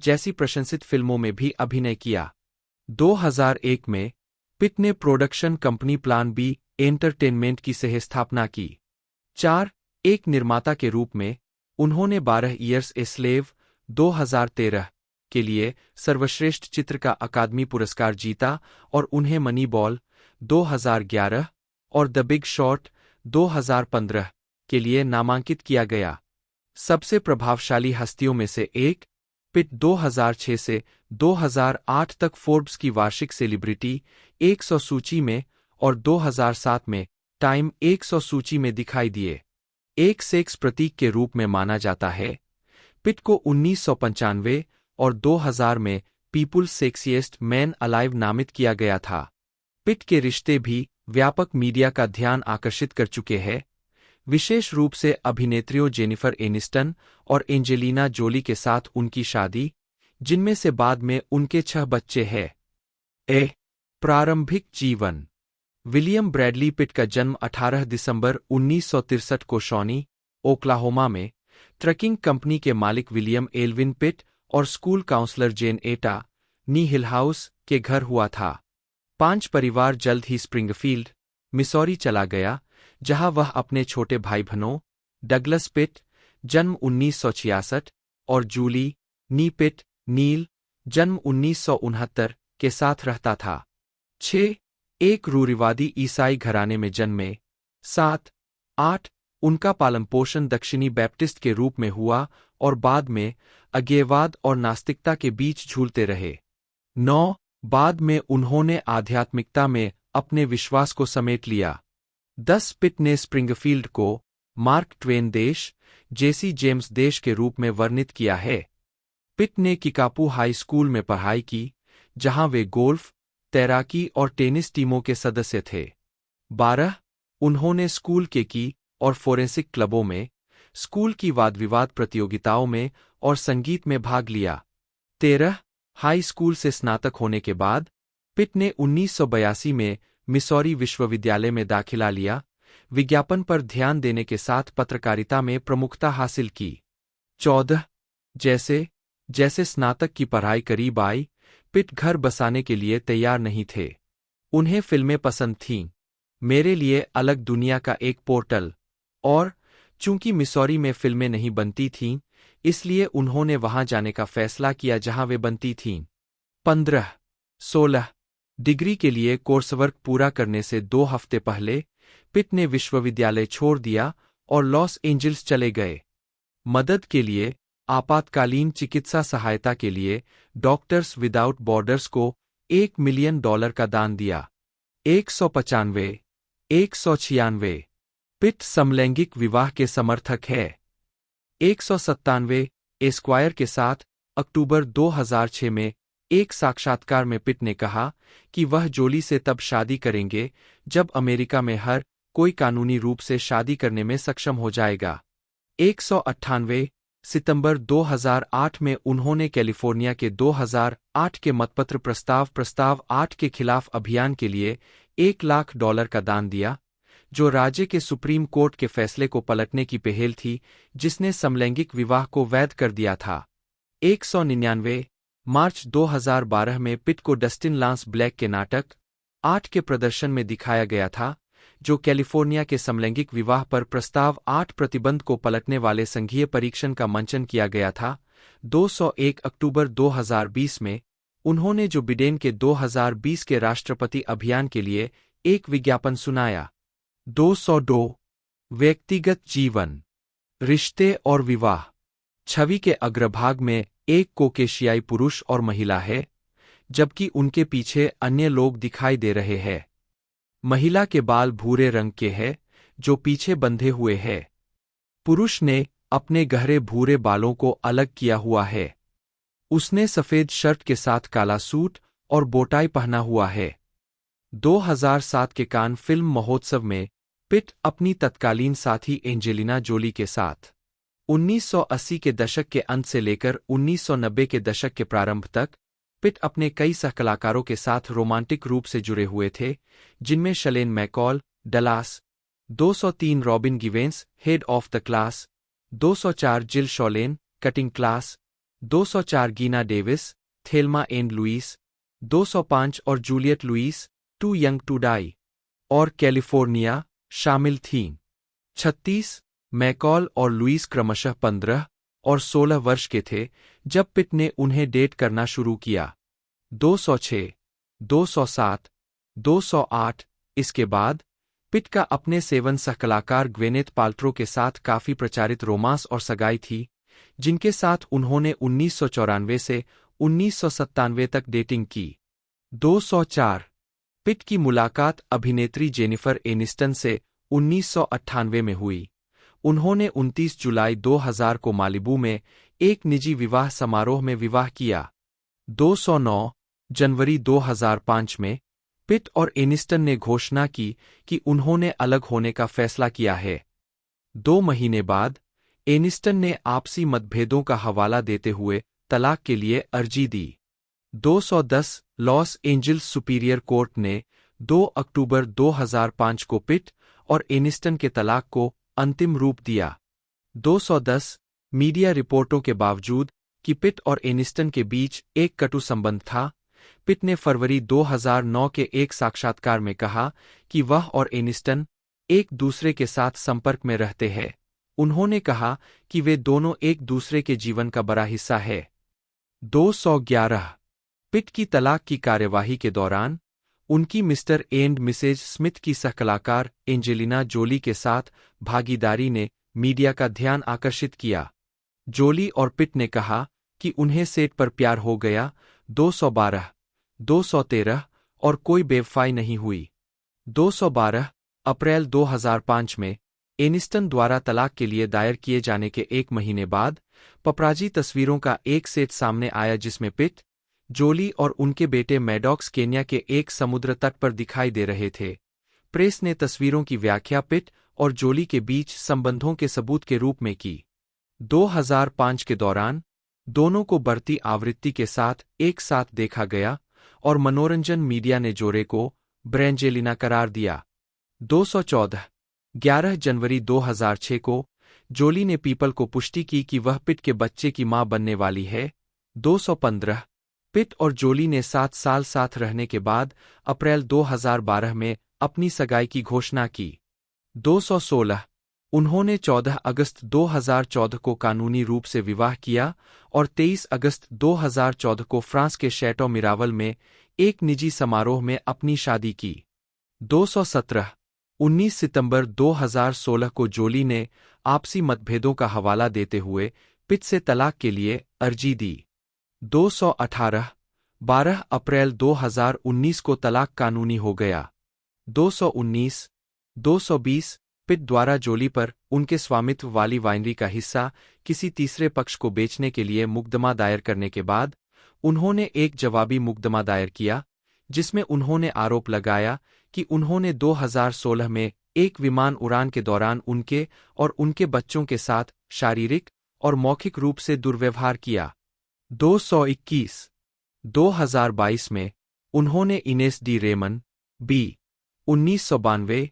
जैसी प्रशंसित फिल्मों में भी अभिनय किया। 2001 में पिट ने production company Plan B Entertainment की सह-स्थापना की। 4. एक निर्माता के रूप में उन्होंने 12 ईयर्स ए स्लेव 2013 के लिए सर्वश्रेष्ठ चित्र का अकादमी पुरस्कार जीता और उन्हें मनी बॉल 2011 और द बिग शॉट 2015 के लिए नामांकित किया गया। सबसे प्रभावशाली हस्तियों में से एक, पिट 2006 से 2008 तक फोर्ब्स की वार्षिक सेलिब्रिटी 100 सूची में और 2007 में टाइम 100 सूची में दिखाई दिए। एक सेक्स प्रतीक के रूप में माना जाता है। पिट को 1995 और 2000 में पीपुल्स सेक्सिएस्ट मैन अलाइव नामित किया गया था। पिट के रिश्ते भी व्यापक मीडिया का ध्यान आकर्षित कर चुके हैं, विशेष रूप से अभिनेत्रियों जेनिफर एनिस्टन और एंजेलिना जोली के साथ उनकी शादी, जिनमें से बाद में उनके 6 बच्चे हैं। प्रारंभिक जीवन। विलियम ब्रैडली पिट का जन्म 18 दिसंबर 1963 को शॉनी, ओक्लाहोमा में ट्रकिंग कंपनी के मालिक विलियम एल्विन पिट और स्कूल काउंसलर जेन एटा नी हिल हाउस के घर हुआ था। 5 परिवार जल्द ही स्प्रिंगफील्ड, मिसौरी चला गया, जहां वह अपने छोटे भाई बहनों डगलस पिट, जन्म 1966, और जूली नी पिट नील, जन्म 1969 के साथ रहता था। 6. एक रूढ़िवादी ईसाई घराने में जन्मे। 7. 8. उनका पालन पोषण दक्षिणी बैप्टिस्ट के रूप में हुआ और बाद में अज्ञेयवाद और नास्तिकता के बीच झूलते रहे। 9. बाद में उन्होंने आध्यात्मिकता में अपने विश्वास को समेट लिया। 10. पिट ने स्प्रिंगफील्ड को मार्क ट्वेन देश, जेसी जेम्स देश के रूप में वर्णित किया है। पिट ने किकापू हाई स्कूल में पढ़ाई की, जहां वे गोल्फ, तैराकी और टेनिस टीमों के सदस्य थे। 12. उन्होंने स्कूल के की और फोरेंसिक क्लबों में, स्कूल की वाद-विवाद प्रतियोगिताओं में और संगीत में भाग लिया। 13. हाई स्कूल से स्नातक होने के बाद पिट ने 1982 में मिसौरी विश्वविद्यालय में दाखिला लिया, विज्ञापन पर ध्यान देने के साथ पत्रकारिता में प्रमुखता हासिल की। 14. जैसे जैसे स्नातक की पढ़ाई करीब आई, पिट घर बसाने के लिए तैयार नहीं थे। उन्हें फिल्में पसंद थीं, मेरे लिए अलग दुनिया का एक पोर्टल। और चूंकि मिसौरी में फिल्में नहीं बनती थीं, इसलिए उन्होंने वहां जाने का फैसला किया जहां वे बनती थीं। 15-16 डिग्री के लिए कोर्सवर्क पूरा करने से 2 हफ्ते पहले पिट ने विश्वविद्यालय छोड़ दिया और लॉस एंजल्स चले गए। मदद के लिए, आपातकालीन चिकित्सा सहायता के लिए डॉक्टर्स विदाउट बॉर्डर्स को $1 मिलियन का दान दिया। 195 196 पिट समलैंगिक विवाह के समर्थक है। 197 एस्क्वायर के साथ अक्टूबर 2006 में एक साक्षात्कार में पिट ने कहा कि वह जोली से तब शादी करेंगे जब अमेरिका में हर कोई कानूनी रूप से शादी करने में सक्षम हो जाएगा। 198 सितंबर 2008 में उन्होंने कैलिफोर्निया के 2008 के मतपत्र प्रस्ताव 8 के खिलाफ अभियान के लिए $1 लाख का दान दिया, जो राज्य के सुप्रीम कोर्ट के फैसले को पलटने की पहल थी जिसने समलैंगिक विवाह को वैध कर दिया था। 199 मार्च 2012 में पिट को डस्टिन लांस ब्लैक के नाटक 8 के प्रदर्शन में दिखाया गया था, जो कैलिफोर्निया के समलैंगिक विवाह पर प्रस्ताव 8 प्रतिबंध को पलटने वाले संघीय परीक्षण का मंचन किया गया था। 201 अक्टूबर 2020 में उन्होंने जो बिडेन के 2020 के राष्ट्रपति अभियान के लिए एक विज्ञापन सुनाया। 202 व्यक्तिगत जीवन, रिश्ते और विवाह। छवि के अग्रभाग में एक कोकेशियाई पुरुष और महिला है, जबकि उनके पीछे अन्य लोग दिखाई दे रहे हैं। महिला के बाल भूरे रंग के हैं, जो पीछे बंधे हुए हैं। पुरुष ने अपने गहरे भूरे बालों को अलग किया हुआ है। उसने सफेद शर्ट के साथ काला सूट और बोटाई पहना हुआ है। 2007 के कान फिल्म महोत्सव में पिट अपनी तत्कालीन साथी एंजेलिना जोली के साथ 1980 के दशक के अंत से लेकर 1990 के दशक के प्रारंभ तक पिट अपने कई सहकलाकारों के साथ रोमांटिक रूप से जुड़े हुए थे, जिनमें Shalane McCall, Dallas, 203 Robin Givens, head of the class, 204 Jill Schoelen, cutting class, 204 Geena Davis, Thelma and Louise, 205 और Juliette Lewis, too young to die, और कैलिफोर्निया शामिल थीं। 36 मैकॉल और लुइस क्रमशः 15 और 16 वर्ष के थे जब पिट ने उन्हें डेट करना शुरू किया। 206, 207, 208 इसके बाद पिट का अपने सेवन सहकलाकार ग्वेनेथ पाल्ट्रो के साथ काफी प्रचारित रोमांस और सगाई थी, जिनके साथ उन्होंने 1994 से 1997 तक डेटिंग की। 204 पिट की मुलाकात अभिनेत्री जेनिफर एनिस्टन से 1998 में हुई। उन्होंने 29 जुलाई 2000 को मालिबू में एक निजी विवाह समारोह में विवाह किया। 209 जनवरी 2005 में पिट और एनिस्टन ने घोषणा की कि उन्होंने अलग होने का फैसला किया है। 2 महीने बाद एनिस्टन ने आपसी मतभेदों का हवाला देते हुए तलाक के लिए अर्जी दी। 210 लॉस एंजल्स सुपीरियर कोर्ट ने 2 अक्टूबर 2005 को पिट और एनिस्टन के तलाक को अंतिम रूप दिया। 210 मीडिया रिपोर्टों के बावजूद कि पिट और एनिस्टन के बीच एक कटु संबंध था, पिट ने फरवरी 2009 के एक साक्षात्कार में कहा कि वह और एनिस्टन एक दूसरे के साथ संपर्क में रहते हैं। उन्होंने कहा कि वे दोनों एक दूसरे के जीवन का बड़ा हिस्सा है। 211 पिट की तलाक की कार्यवाही के दौरान उनकी मिस्टर एंड मिसेज स्मिथ की सहकलाकार एंजेलिना जोली के साथ भागीदारी ने मीडिया का ध्यान आकर्षित किया। जोली और पिट ने कहा कि उन्हें सेट पर प्यार हो गया। 212, 213 और कोई बेवफाई नहीं हुई। 212 अप्रैल 2005 में एनिस्टन द्वारा तलाक के लिए दायर किए जाने के 1 महीने बाद पपराजी तस्वीरों का एक सेट सामने आया जिसमें पिट, जोली और उनके बेटे मैडॉक्स केन्या के एक समुद्र तट पर दिखाई दे रहे थे। प्रेस ने तस्वीरों की व्याख्या पिट और जोली के बीच संबंधों के सबूत के रूप में की। 2005 के दौरान दोनों को बढ़ती आवृत्ति के साथ एक साथ देखा गया और मनोरंजन मीडिया ने जोड़े को ब्रेंजेलिना करार दिया। 214 11 जनवरी 2006 को जोली ने पीपल को पुष्टि की कि वह पिट के बच्चे की मां बनने वाली है। 215 पिट और जोली ने 7 साल साथ रहने के बाद अप्रैल 2012 में अपनी सगाई की घोषणा की। 216 उन्होंने 14 अगस्त 2014 को कानूनी रूप से विवाह किया और 23 अगस्त 2014 को फ्रांस के शैटो मिरावल में एक निजी समारोह में अपनी शादी की। 217 19 सितंबर 2016 को जोली ने आपसी मतभेदों का हवाला देते हुए पिट से तलाक के लिए अर्जी दी। 218 12 अप्रैल 2019 को तलाक कानूनी हो गया। 219 220 पिट द्वारा जोली पर उनके स्वामित्व वाली वाइनरी का हिस्सा किसी तीसरे पक्ष को बेचने के लिए मुकदमा दायर करने के बाद उन्होंने एक जवाबी मुकदमा दायर किया, जिसमें उन्होंने आरोप लगाया कि उन्होंने 2016 में एक विमान उड़ान के दौरान उनके और उनके बच्चों के साथ शारीरिक और मौखिक रूप से दुर्व्यवहार किया। 221 2022 में उन्होंने इनेस डी रेमन बी 1992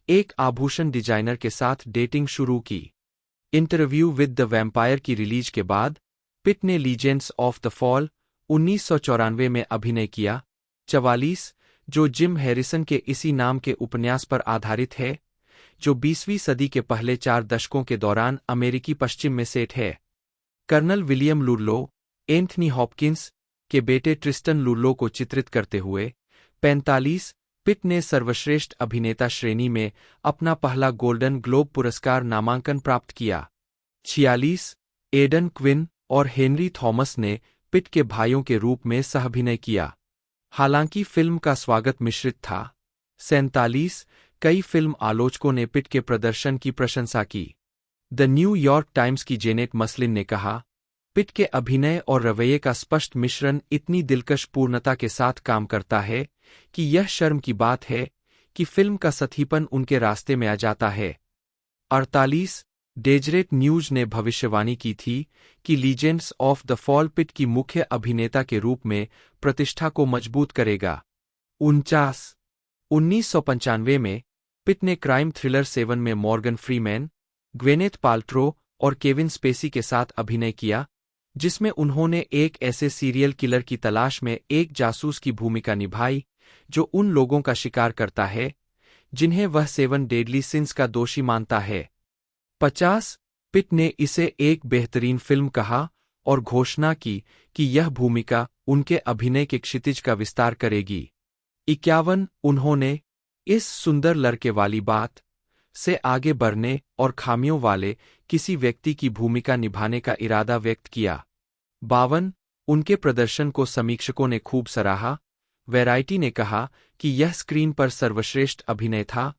एक आभूषण डिजाइनर के साथ डेटिंग शुरू की। इंटरव्यू विद द वैम्पायर की रिलीज के बाद पिट ने लीजेंड्स ऑफ द फॉल 1994 में अभिनय किया। 44 जो जिम हैरिसन के इसी नाम के उपन्यास पर आधारित है, जो 20वीं सदी के पहले 4 दशकों के दौरान अमेरिकी पश्चिम में सेट है। कर्नल विलियम लुर्लो एंथनी हॉपकिंस के बेटे ट्रिस्टन लुर्लो को चित्रित करते हुए। 45 पिट ने सर्वश्रेष्ठ अभिनेता श्रेणी में अपना पहला गोल्डन ग्लोब पुरस्कार नामांकन प्राप्त किया। 46 एडन क्विन और हेनरी थॉमस ने पिट के भाइयों के रूप में सह-अभिनय किया, हालांकि फिल्म का स्वागत मिश्रित था। 47 कई फिल्म आलोचकों ने पिट के प्रदर्शन की प्रशंसा की। द न्यूयॉर्क टाइम्स की जेनेट मसलिन ने कहा, पिट के अभिनय और रवैये का स्पष्ट मिश्रण इतनी दिलकश पूर्णता के साथ काम करता है कि यह शर्म की बात है कि फिल्म का सतीपन उनके रास्ते में आ जाता है। 48 डेजरेट न्यूज ने भविष्यवाणी की थी कि लीजेंड्स ऑफ द फॉल पिट की मुख्य अभिनेता के रूप में प्रतिष्ठा को मजबूत करेगा। 49 1995 में पिट ने क्राइम थ्रिलर 7 में मॉर्गन फ्रीमैन, ग्वेनेथ पाल्ट्रो और केविन स्पेसी के साथ अभिनय किया, जिसमें उन्होंने एक ऐसे सीरियल किलर की तलाश में एक जासूस की भूमिका निभाई जो उन लोगों का शिकार करता है जिन्हें वह 7 डेडली सिंस का दोषी मानता है। 50 पिट ने इसे एक बेहतरीन फिल्म कहा और घोषणा की कि यह भूमिका उनके अभिनय के क्षितिज का विस्तार करेगी। 51 उन्होंने इस सुंदर लड़के वाली बात से आगे बढ़ने और खामियों वाले किसी व्यक्ति की भूमिका निभाने का इरादा व्यक्त किया। 52 उनके प्रदर्शन को समीक्षकों ने खूब सराहा। वैरायटी ने कहा कि यह स्क्रीन पर सर्वश्रेष्ठ अभिनय था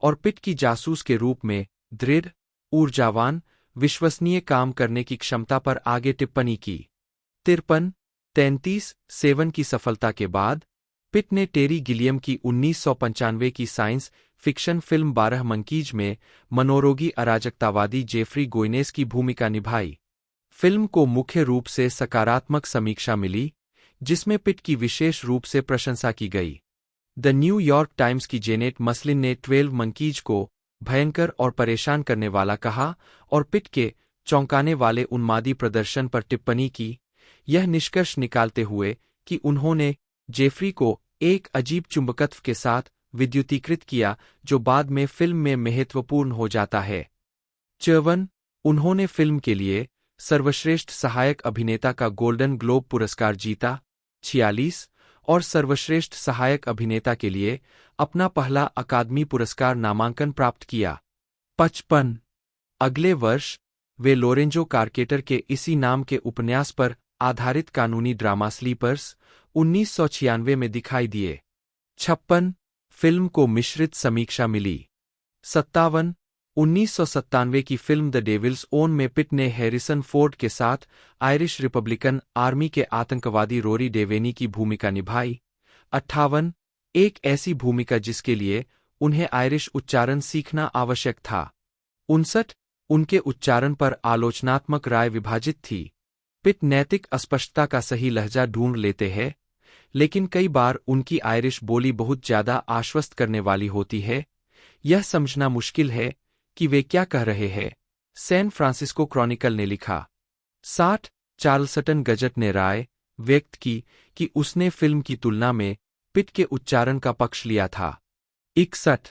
और पिट की जासूस के रूप में दृढ़, ऊर्जावान, विश्वसनीय काम करने की क्षमता पर आगे टिप्पणी की। 53 33 7 की सफलता के बाद पिट ने टेरी गिलियम की 1995 की साइंस फिक्शन फिल्म 12 मंकीज में मनोरोगी अराजकतावादी जेफ्री गोइनेस की भूमिका निभाई। फिल्म को मुख्य रूप से सकारात्मक समीक्षा मिली, जिसमें पिट की विशेष रूप से प्रशंसा की गई। द न्यूयॉर्क टाइम्स की जेनेट मसलिन ने 12 मंकीज को भयंकर और परेशान करने वाला कहा और पिट के चौंकाने वाले उन्मादी प्रदर्शन पर टिप्पणी की, यह निष्कर्ष निकालते हुए कि उन्होंने जेफ्री को एक अजीब चुंबकत्व के साथ विद्युतीकृत किया जो बाद में फिल्म में महत्वपूर्ण हो जाता है। 54 उन्होंने फिल्म के लिए सर्वश्रेष्ठ सहायक अभिनेता का गोल्डन ग्लोब पुरस्कार जीता। 46 और सर्वश्रेष्ठ सहायक अभिनेता के लिए अपना पहला अकादमी पुरस्कार नामांकन प्राप्त किया। 55 अगले वर्ष वे लोरेंजो कार्केटर के इसी नाम के उपन्यास पर आधारित कानूनी ड्रामा स्लीपर्स 1996 में दिखाई दिए। 56 फिल्म को मिश्रित समीक्षा मिली। 57 1997 की फिल्म द डेविल्स ओन में पिट ने हैरिसन फोर्ड के साथ आयरिश रिपब्लिकन आर्मी के आतंकवादी रोरी डेवेनी की भूमिका निभाई। 58 एक ऐसी भूमिका जिसके लिए उन्हें आयरिश उच्चारण सीखना आवश्यक था। 59 उनके उच्चारण पर आलोचनात्मक राय विभाजित थी। पिट नैतिक अस्पष्टता का सही लहजा ढूंढ लेते हैं, लेकिन कई बार उनकी आयरिश बोली बहुत ज्यादा आश्वस्त करने वाली होती है। यह समझना मुश्किल है कि वे क्या कह रहे हैं, सैन फ्रांसिस्को क्रॉनिकल ने लिखा। 60 चार्ल्सटन गजट ने राय व्यक्त की कि उसने फिल्म की तुलना में पिट के उच्चारण का पक्ष लिया था। 61।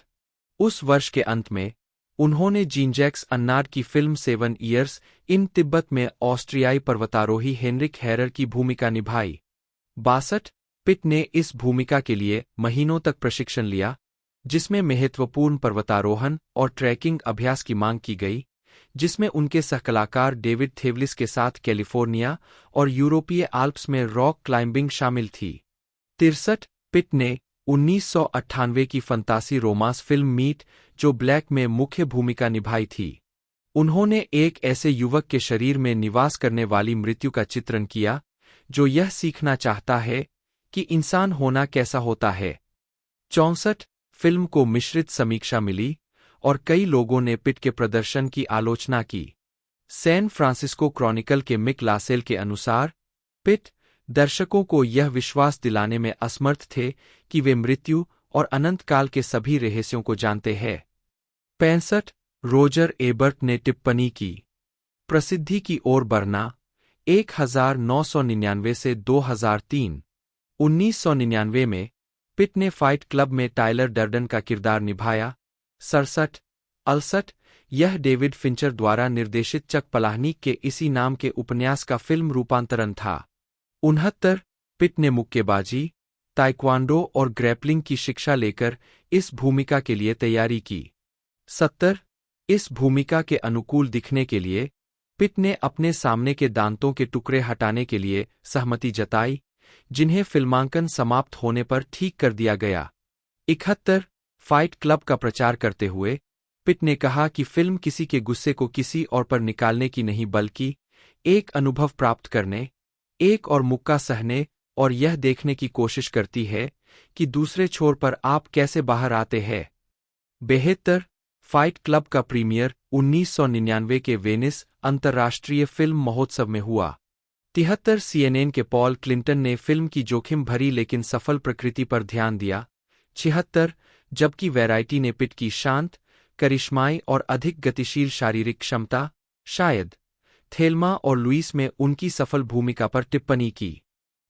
उस वर्ष के अंत में उन्होंने जीन जैक्स अन्नाड की फिल्म 7 ईयर्स इन तिब्बत में ऑस्ट्रियाई पर्वतारोही हेनरिक हेरर की भूमिका निभाई। 62। पिट ने इस भूमिका के लिए महीनों तक प्रशिक्षण लिया, जिसमें महत्वपूर्ण पर्वतारोहण और ट्रैकिंग अभ्यास की मांग की गई, जिसमें उनके सहकलाकार डेविड थेवलिस के साथ कैलिफोर्निया और यूरोपीय आल्प्स में रॉक क्लाइंबिंग शामिल थी। 63। पिट ने 1998 की फंतासी रोमांस फिल्म मीट जो ब्लैक में मुख्य भूमिका निभाई थी। उन्होंने एक ऐसे युवक के शरीर में निवास करने वाली मृत्यु का चित्रण किया जो यह सीखना चाहता है कि इंसान होना कैसा होता है। 64। फिल्म को मिश्रित समीक्षा मिली और कई लोगों ने पिट के प्रदर्शन की आलोचना की। सैन फ्रांसिस्को क्रॉनिकल के मिक लासेल के अनुसार पिट दर्शकों को यह विश्वास दिलाने में असमर्थ थे कि वे मृत्यु और अनंत काल के सभी रहस्यों को जानते हैं। 65। रोजर एबर्ट ने टिप्पणी की, प्रसिद्धि की ओर बढ़ना 1999 से 2003। 1999 में पिट ने फाइट क्लब में टाइलर डर्डन का किरदार निभाया। 67। 68। यह डेविड फिंचर द्वारा निर्देशित चक पलाहनीक के इसी नाम के उपन्यास का फिल्म रूपांतरण था। 69। पिट ने मुक्केबाजी, ताइक्वांडो और ग्रैपलिंग की शिक्षा लेकर इस भूमिका के लिए तैयारी की। 70। इस भूमिका के अनुकूल दिखने के लिए पिट ने अपने सामने के दांतों के टुकड़े हटाने के लिए सहमति जताई, जिन्हें फिल्मांकन समाप्त होने पर ठीक कर दिया गया। 71। फाइट क्लब का प्रचार करते हुए पिट ने कहा कि फिल्म किसी के गुस्से को किसी और पर निकालने की नहीं बल्कि एक अनुभव प्राप्त करने, एक और मुक्का सहने और यह देखने की कोशिश करती है कि दूसरे छोर पर आप कैसे बाहर आते हैं। 72। फाइट क्लब का प्रीमियर 1999 के वेनिस अंतर्राष्ट्रीय फिल्म महोत्सव में हुआ। 73। CNN के पॉल क्लिंटन ने फिल्म की जोखिम भरी लेकिन सफल प्रकृति पर ध्यान दिया। 76। जबकि वैरायटी ने पिट की शांत, करिश्माई और अधिक गतिशील शारीरिक क्षमता, शायद थेल्मा और लुइस में उनकी सफल भूमिका पर टिप्पणी की।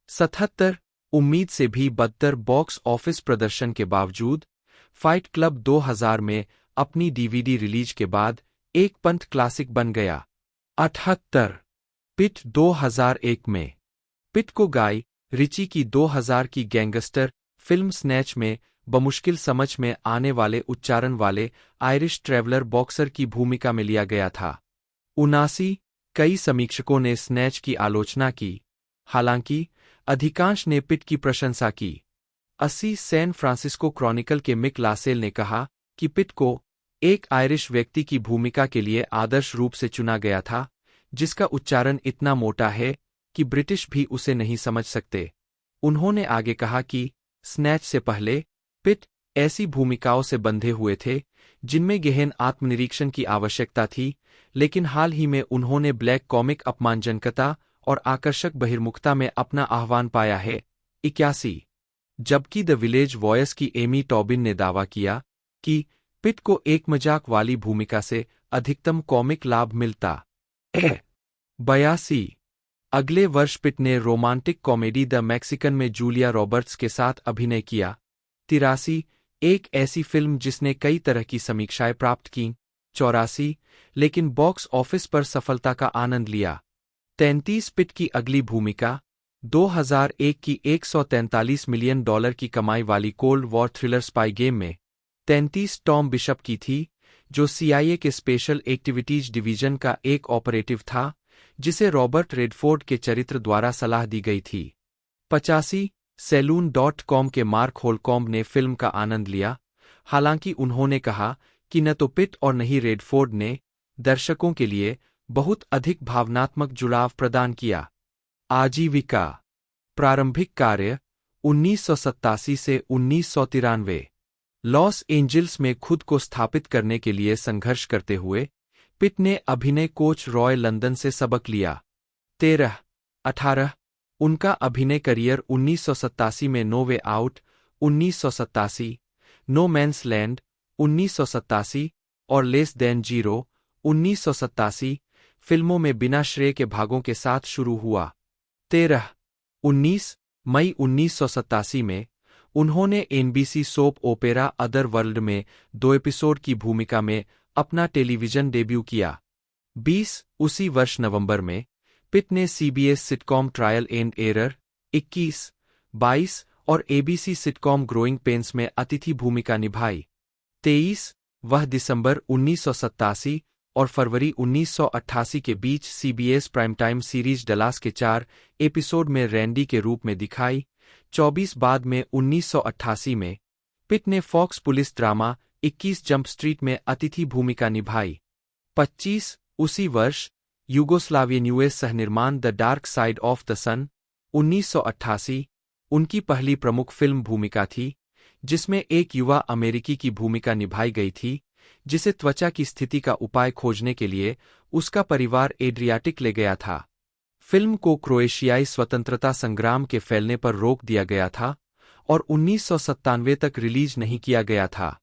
77। उम्मीद से भी बदतर बॉक्स ऑफिस प्रदर्शन के बावजूद फाइट क्लब 2000 में अपनी डीवीडी रिलीज के बाद एक पंथ क्लासिक बन गया। 78। पिट 2001 में पिट को गाय रिची की 2000 की गैंगस्टर फिल्म स्नैच में बमुश्किल समझ में आने वाले उच्चारण वाले आयरिश ट्रैवलर बॉक्सर की भूमिका में लिया गया था। 79। कई समीक्षकों ने स्नैच की आलोचना की, हालांकि अधिकांश ने पिट की प्रशंसा की। 80। सैन फ्रांसिस्को क्रॉनिकल के मिक लासेल ने कहा कि पिट को एक आयरिश व्यक्ति की भूमिका के लिए आदर्श रूप से चुना गया था, जिसका उच्चारण इतना मोटा है कि ब्रिटिश भी उसे नहीं समझ सकते। उन्होंने आगे कहा कि स्नैच से पहले पिट ऐसी भूमिकाओं से बंधे हुए थे जिनमें गहन आत्मनिरीक्षण की आवश्यकता थी, लेकिन हाल ही में उन्होंने ब्लैक कॉमिक अपमानजनकता और आकर्षक बहिर्मुखता में अपना आह्वान पाया है। 81। जबकि द विलेज वॉयस की एमी टॉबिन ने दावा किया कि पिट को एक मजाक वाली भूमिका से अधिकतम कॉमिक लाभ मिलता है। 82। अगले वर्ष पिट ने रोमांटिक कॉमेडी द मैक्सिकन में जूलिया रॉबर्ट्स के साथ अभिनय किया। 83। एक ऐसी फिल्म जिसने कई तरह की समीक्षाएं प्राप्त कीं। 84। लेकिन बॉक्स ऑफिस पर सफलता का आनंद लिया। 33। पिट की अगली भूमिका 2001 की $143 मिलियन की कमाई वाली cold war thriller spy game में 33 टॉम बिशप की थी, जो CIA के स्पेशल एक्टिविटीज डिवीजन का एक ऑपरेटिव था, जिसे रॉबर्ट रेडफोर्ड के चरित्र द्वारा सलाह दी गई थी। 85। Saloon.com के मार्क होलकॉम्ब ने फिल्म का आनंद लिया, हालांकि उन्होंने कहा कि न तो पिट और न ही रेडफोर्ड ने दर्शकों के लिए बहुत अधिक भावनात्मक जुड़ाव प्रदान किया। आजीविका प्रारंभिक कार्य 1987 से 1993। लॉस एंजिल्स में खुद को स्थापित करने के लिए संघर्ष करते हुए पिट ने अभिनय कोच रॉय लंदन से सबक लिया। 13। 18। उनका अभिनय करियर 1987 में no way out 1987, no man's land 1987 और लेस देन जीरो 1987 फिल्मों में बिना श्रेय के भागों के साथ शुरू हुआ। 13। 19 मई 1987 में उन्होंने NBC soap opera other world में 2 एपिसोड की भूमिका में अपना टेलीविजन डेब्यू किया। 20 उसी वर्ष नवंबर में पिट ने CBS sitcom trial and error 21, 22 और एबीसी सिटकॉम ग्रोइंग पेन्स में अतिथि भूमिका निभाई। 23 वह दिसंबर 1987 और फरवरी 1988 के बीच सीबीएस प्राइमटाइम सीरीज डलास के 4 एपिसोड में रैंडी के रूप में दिखाई। 24 बाद में 1988 में पिट ने Fox police drama 21 jump street में अतिथि भूमिका निभाई। 25 उसी वर्ष यूगोस्लावियन यूएस सहनिर्माण the dark side of the sun 1988 उनकी पहली प्रमुख फिल्म भूमिका थी, जिसमें एक युवा अमेरिकी की भूमिका निभाई गई थी जिसे त्वचा की स्थिति का उपाय खोजने के लिए उसका परिवार एड्रियाटिक ले गया था। फिल्म को क्रोएशियाई स्वतंत्रता संग्राम के फैलने पर रोक दिया गया था और 1997 तक रिलीज नहीं किया गया था।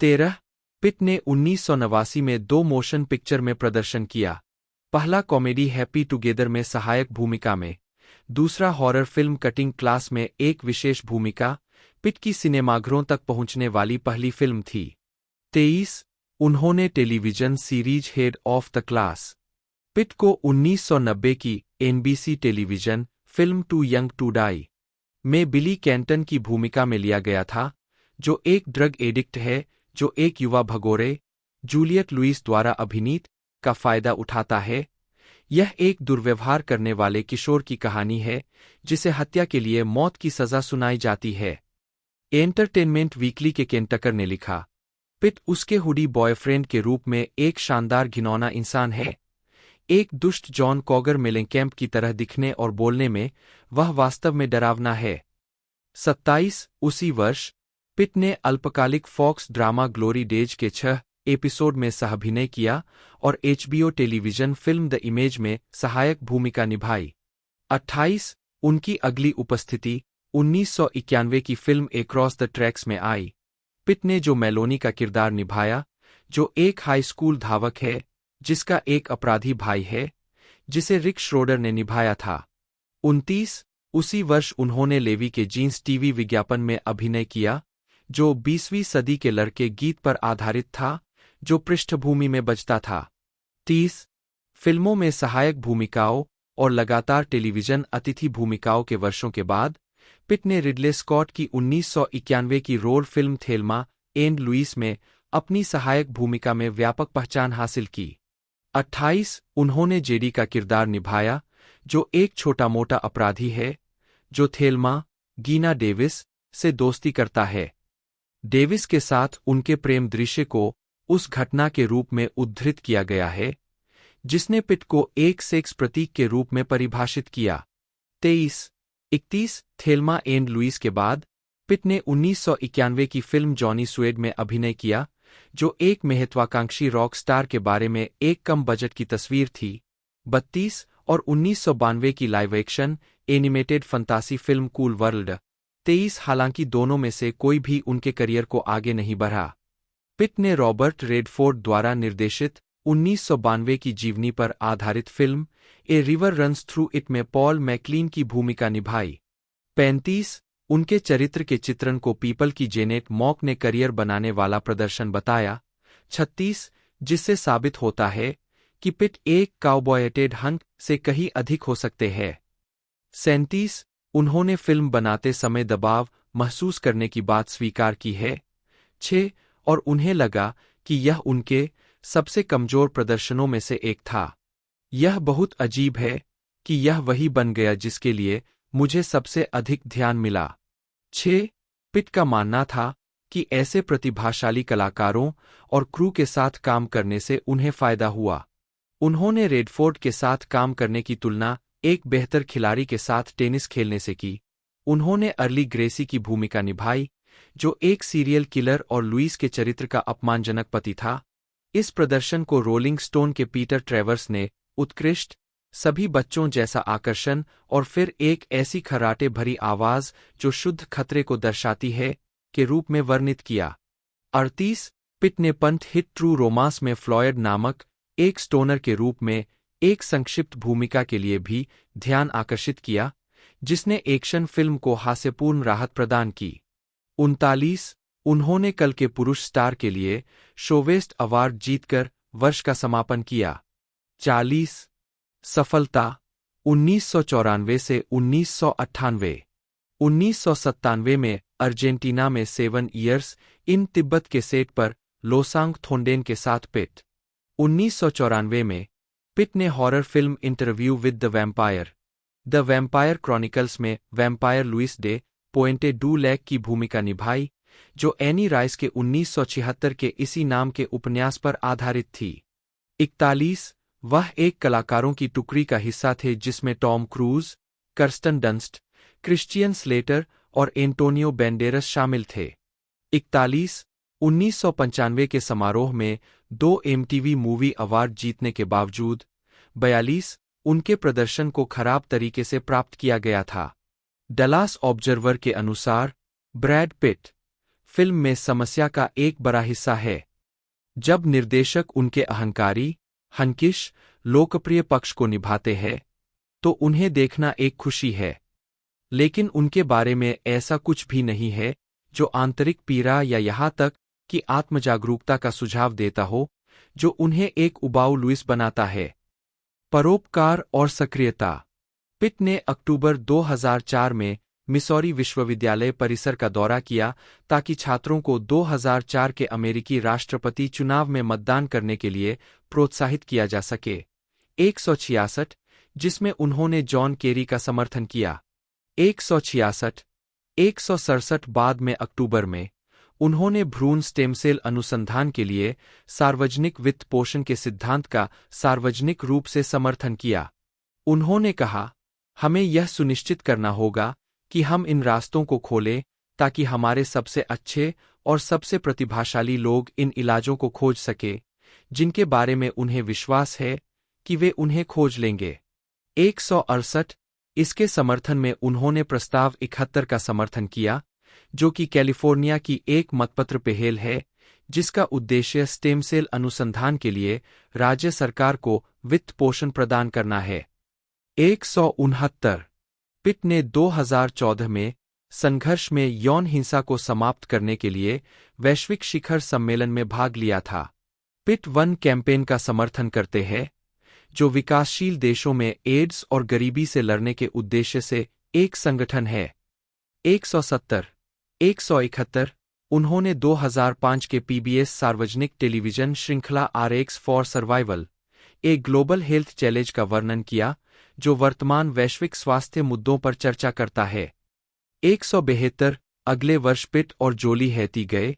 13 पिट ने 1989 में 2 मोशन पिक्चर में प्रदर्शन किया। पहला कॉमेडी हैप्पी टुगेदर में सहायक भूमिका में, दूसरा हॉरर फिल्म कटिंग क्लास में एक विशेष भूमिका। पिट की सिनेमाघरों तक पहुंचने वाली पहली फिल्म थी। 23 उन्होंने television series head of the class Pitt को 1990 की NBC television film too young to die में बिली कैंटन की भूमिका में लिया गया था, जो एक ड्रग एडिक्ट है जो एक युवा भगोरे जूलियट लुइस द्वारा अभिनीत का फायदा उठाता है। यह एक दुर्व्यवहार करने वाले किशोर की कहानी है जिसे हत्या के लिए मौत की सजा सुनाई जाती है। एंटरटेनमेंट वीकली के केंटकर ने लिखा, पिट उसके हुडी बॉयफ्रेंड के रूप में एक शानदार घिनौना इंसान है। एक दुष्ट जॉन कॉगर मेलेंकैम्प की तरह दिखने और बोलने में वह वास्तव में डरावना है। 27 उसी वर्ष पिट ने अल्पकालिक फॉक्स ड्रामा ग्लोरी डेज के 6 एपिसोड में सहाभिनय किया और HBO television film the image में सहायक भूमिका निभाई। 28 उनकी अगली उपस्थिति 1991 की फिल्म एक्रॉस द ट्रैक्स में आई। पिट ने जो मेलोनी का किरदार निभाया, जो एक हाई स्कूल धावक है जिसका एक अपराधी भाई है, जिसे रिक श्रोडर ने निभाया था। 29 उसी वर्ष उन्होंने लेवी के जीन्स टीवी विज्ञापन में अभिनय किया, जो 20वीं सदी के लड़के गीत पर आधारित था जो पृष्ठभूमि में बजता था। 30 फिल्मों में सहायक भूमिकाओं और लगातार टेलीविजन अतिथि भूमिकाओं के वर्षों के बाद पिट ने रिडले स्कॉट की 1991 की role film Thelma and Louise में अपनी सहायक भूमिका में व्यापक पहचान हासिल की। 28 उन्होंने जेडी का किरदार निभाया, जो एक छोटा-मोटा अपराधी है जो थेल्मा गीना डेविस से दोस्ती करता है। डेविस के साथ उनके प्रेम दृश्य को उस घटना के रूप में उद्धृत किया गया है जिसने पिट को एक सेक्स प्रतीक के रूप में परिभाषित किया। 31 थेल्मा एंड लुइस के बाद पिट ने 1991 की फिल्म जॉनी स्वेड में अभिनय किया, जो एक महत्वाकांक्षी रॉक स्टार के बारे में एक कम बजट की तस्वीर थी। 32 और 1992 की लाइव एक्शन एनिमेटेड फंतासी फिल्म कूल वर्ल्ड। 23 हालांकि दोनों में से कोई भी उनके करियर को आगे नहीं बढ़ा। पिट ने रॉबर्ट रेडफोर्ड द्वारा निर्देशित 1992 की जीवनी पर आधारित film A river runs through it में पॉल मैकलीन की भूमिका निभाई। 35 उनके चरित्र के चित्रण को पीपल की जेनेट मॉक ने करियर बनाने वाला प्रदर्शन बताया। 36 जिससे साबित होता है कि पिट एक काउबॉयटेड हंक से कहीं अधिक हो सकते हैं। 37 उन्होंने फिल्म बनाते समय दबाव महसूस करने की बात स्वीकार की है। 6 और उन्हें लगा कि यह उनके सबसे कमजोर प्रदर्शनों में से एक था। यह बहुत अजीब है कि यह वही बन गया जिसके लिए मुझे सबसे अधिक ध्यान मिला। 6 पिट का मानना था कि ऐसे प्रतिभाशाली कलाकारों और क्रू के साथ काम करने से उन्हें फायदा हुआ। उन्होंने रेडफोर्ड के साथ काम करने की तुलना एक बेहतर खिलाड़ी के साथ टेनिस खेलने से की। उन्होंने अर्ली ग्रेसी की भूमिका निभाई, जो एक सीरियल किलर और लुइस के चरित्र का अपमानजनक पति था। इस प्रदर्शन को रोलिंग स्टोन के पीटर ट्रेवर्स ने उत्कृष्ट, सभी बच्चों जैसा आकर्षण और फिर एक ऐसी खर्राटे भरी आवाज जो शुद्ध खतरे को दर्शाती है के रूप में वर्णित किया। 38 पिट ने पंथ हिट ट्रू रोमांस में फ्लॉयड नामक एक स्टोनर के रूप में एक संक्षिप्त भूमिका के लिए भी ध्यान आकर्षित किया, जिसने एक्शन फिल्म को हास्यपूर्ण राहत प्रदान की। 39 उन्होंने कल के पुरुष स्टार के लिए शोवेस्ट अवार्ड जीतकर वर्ष का समापन किया। 40 सफलता 1994 से 1998। 1997 में अर्जेंटीना में 7 इयर्स इन तिब्बत के सेट पर लोसांग थोंडेन के साथ पिट। 1994 में पिट ने horror film interview with the vampire chronicles में vampire Louis de Pointe du Lac की भूमिका निभाई, जो एनी राइस के 1976 के इसी नाम के उपन्यास पर आधारित थी। 41 वह एक कलाकारों की टुकड़ी का हिस्सा थे जिसमें Tom cruise, Kirsten Dunst, Christian Slater और एंटोनियो बैंडेरस शामिल थे। 41 1995 के समारोह में 2 MTV मूवी अवार्ड जीतने के बावजूद 42 उनके प्रदर्शन को खराब तरीके से प्राप्त किया गया था। डलास ऑब्जर्वर के अनुसार ब्रैड पिट फिल्म में समस्या का एक बड़ा हिस्सा है। जब निर्देशक उनके अहंकारी, हनकिश, लोकप्रिय पक्ष को निभाते हैं तो उन्हें देखना एक खुशी है, लेकिन उनके बारे में ऐसा कुछ भी नहीं है जो आंतरिक पीड़ा या यहाँ तक कि आत्मजागरूकता का सुझाव देता हो, जो उन्हें एक उबाऊ लुइस बनाता है। परोपकार और सक्रियता। पिट ने अक्टूबर 2004 में मिसौरी विश्वविद्यालय परिसर का दौरा किया ताकि छात्रों को 2004 के अमेरिकी राष्ट्रपति चुनाव में मतदान करने के लिए प्रोत्साहित किया जा सके। 166 जिसमें उन्होंने जॉन केरी का समर्थन किया। 166 167 बाद में अक्टूबर में उन्होंने भ्रूण स्टेम सेल अनुसंधान के लिए सार्वजनिक वित्त पोषण के सिद्धांत का सार्वजनिक रूप से समर्थन किया। उन्होंने कहा, हमें यह सुनिश्चित करना होगा कि हम इन रास्तों को खोलें ताकि हमारे सबसे अच्छे और सबसे प्रतिभाशाली लोग इन इलाजों को खोज सके जिनके बारे में उन्हें विश्वास है कि वे उन्हें खोज लेंगे। 168 इसके समर्थन में उन्होंने प्रस्ताव 71 का समर्थन किया, जो कि कैलिफोर्निया की एक मतपत्र पहल है जिसका उद्देश्य स्टेम सेल अनुसंधान के लिए राज्य सरकार को वित्त पोषण प्रदान करना है। 169 पिट ने 2014 में संघर्ष में यौन हिंसा को समाप्त करने के लिए वैश्विक शिखर सम्मेलन में भाग लिया था। पिट वन कैंपेन का समर्थन करते हैं, जो विकासशील देशों में एड्स और गरीबी से लड़ने के उद्देश्य से एक संगठन है। 170 171 उन्होंने 2005 के PBS सार्वजनिक टेलीविजन श्रृंखला RX फॉर सर्वाइवल, एक ग्लोबल हेल्थ चैलेंज का वर्णन किया जो वर्तमान वैश्विक स्वास्थ्य मुद्दों पर चर्चा करता है। 172 अगले वर्ष पिट और जोली हैती गए,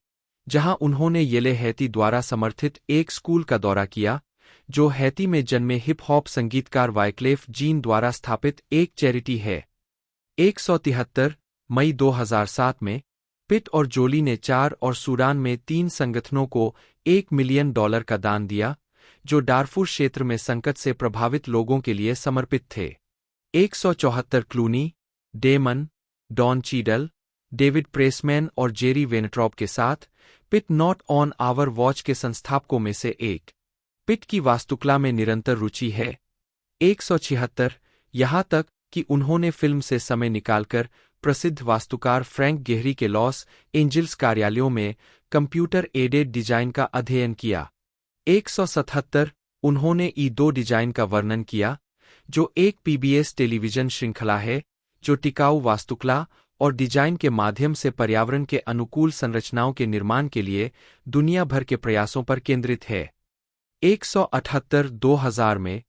जहां उन्होंने येले हैती द्वारा समर्थित एक स्कूल का दौरा किया, जो हैती में जन्मे हिप हॉप संगीतकार वाइक्लेफ जीन द्वारा स्थापित एक चैरिटी है। 173 मई 2007 में पिट और जोली ने 4 और सूडान में 3 संगठनों को $1 मिलियन का दान दिया, जो डारफुर क्षेत्र में संकट से प्रभावित लोगों के लिए समर्पित थे। 174 Clooney, Damon, Don Cheadle, David Pressman और जेरी वेनट्रॉप के साथ Pitt not on our watch के संस्थापकों में से एक। पिट की वास्तुकला में निरंतर रुचि है। 176 यहाँ तक कि उन्होंने फिल्म से समय निकालकर प्रसिद्ध वास्तुकार फ्रैंक गेहरी के लॉस एंजिल्स कार्यालयों में कंप्यूटर एडेड डिजाइन का अध्ययन किया। 177 उन्होंने E2 डिजाइन का वर्णन किया, जो एक PBS टेलीविजन श्रृंखला है जो टिकाऊ वास्तुकला और डिजाइन के माध्यम से पर्यावरण के अनुकूल संरचनाओं के निर्माण के लिए दुनिया भर के प्रयासों पर केंद्रित है। 178 2000 में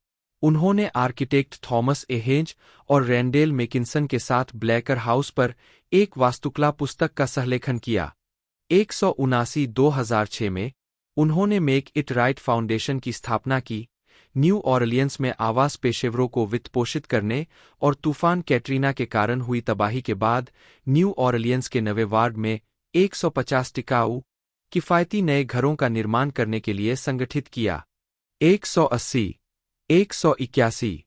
उन्होंने आर्किटेक्ट थॉमस ए हेंज और रैंडेल मेकिन्सन के साथ ब्लैकर हाउस पर एक वास्तुकला पुस्तक का सहलेखन किया। 179 2006 में उन्होंने मेक इट राइट फाउंडेशन की स्थापना की, न्यू ऑरलियंस में आवास पेशेवरों को वित्तपोषित करने और तूफान कैटरीना के कारण हुई तबाही के बाद न्यू ऑरलियंस के नवे वार्ड में 150 टिकाऊ, किफ़ायती नए घरों का निर्माण करने के लिए संगठित किया। 180 181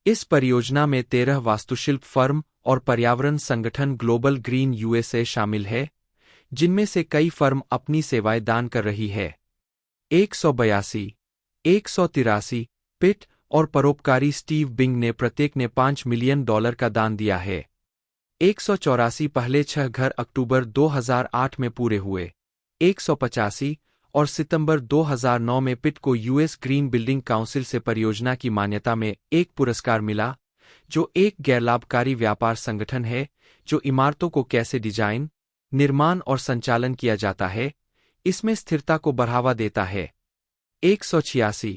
इस परियोजना में 13 वास्तुशिल्प फर्म और पर्यावरण संगठन ग्लोबल ग्रीन USA शामिल है, जिनमें से कई फर्म अपनी सेवाएं दान कर रही है। 182 183 पिट और परोपकारी स्टीव बिंग ने प्रत्येक ने $5 मिलियन का दान दिया है। 184 पहले 6 घर अक्टूबर 2008 में पूरे हुए। 185 और सितंबर 2009 में पिट को यूएस ग्रीन बिल्डिंग काउंसिल से परियोजना की मान्यता में एक पुरस्कार मिला, जो एक गैरलाभकारी व्यापार संगठन है जो इमारतों को कैसे डिजाइन, निर्माण और संचालन किया जाता है, इसमें स्थिरता को बढ़ावा देता है। 186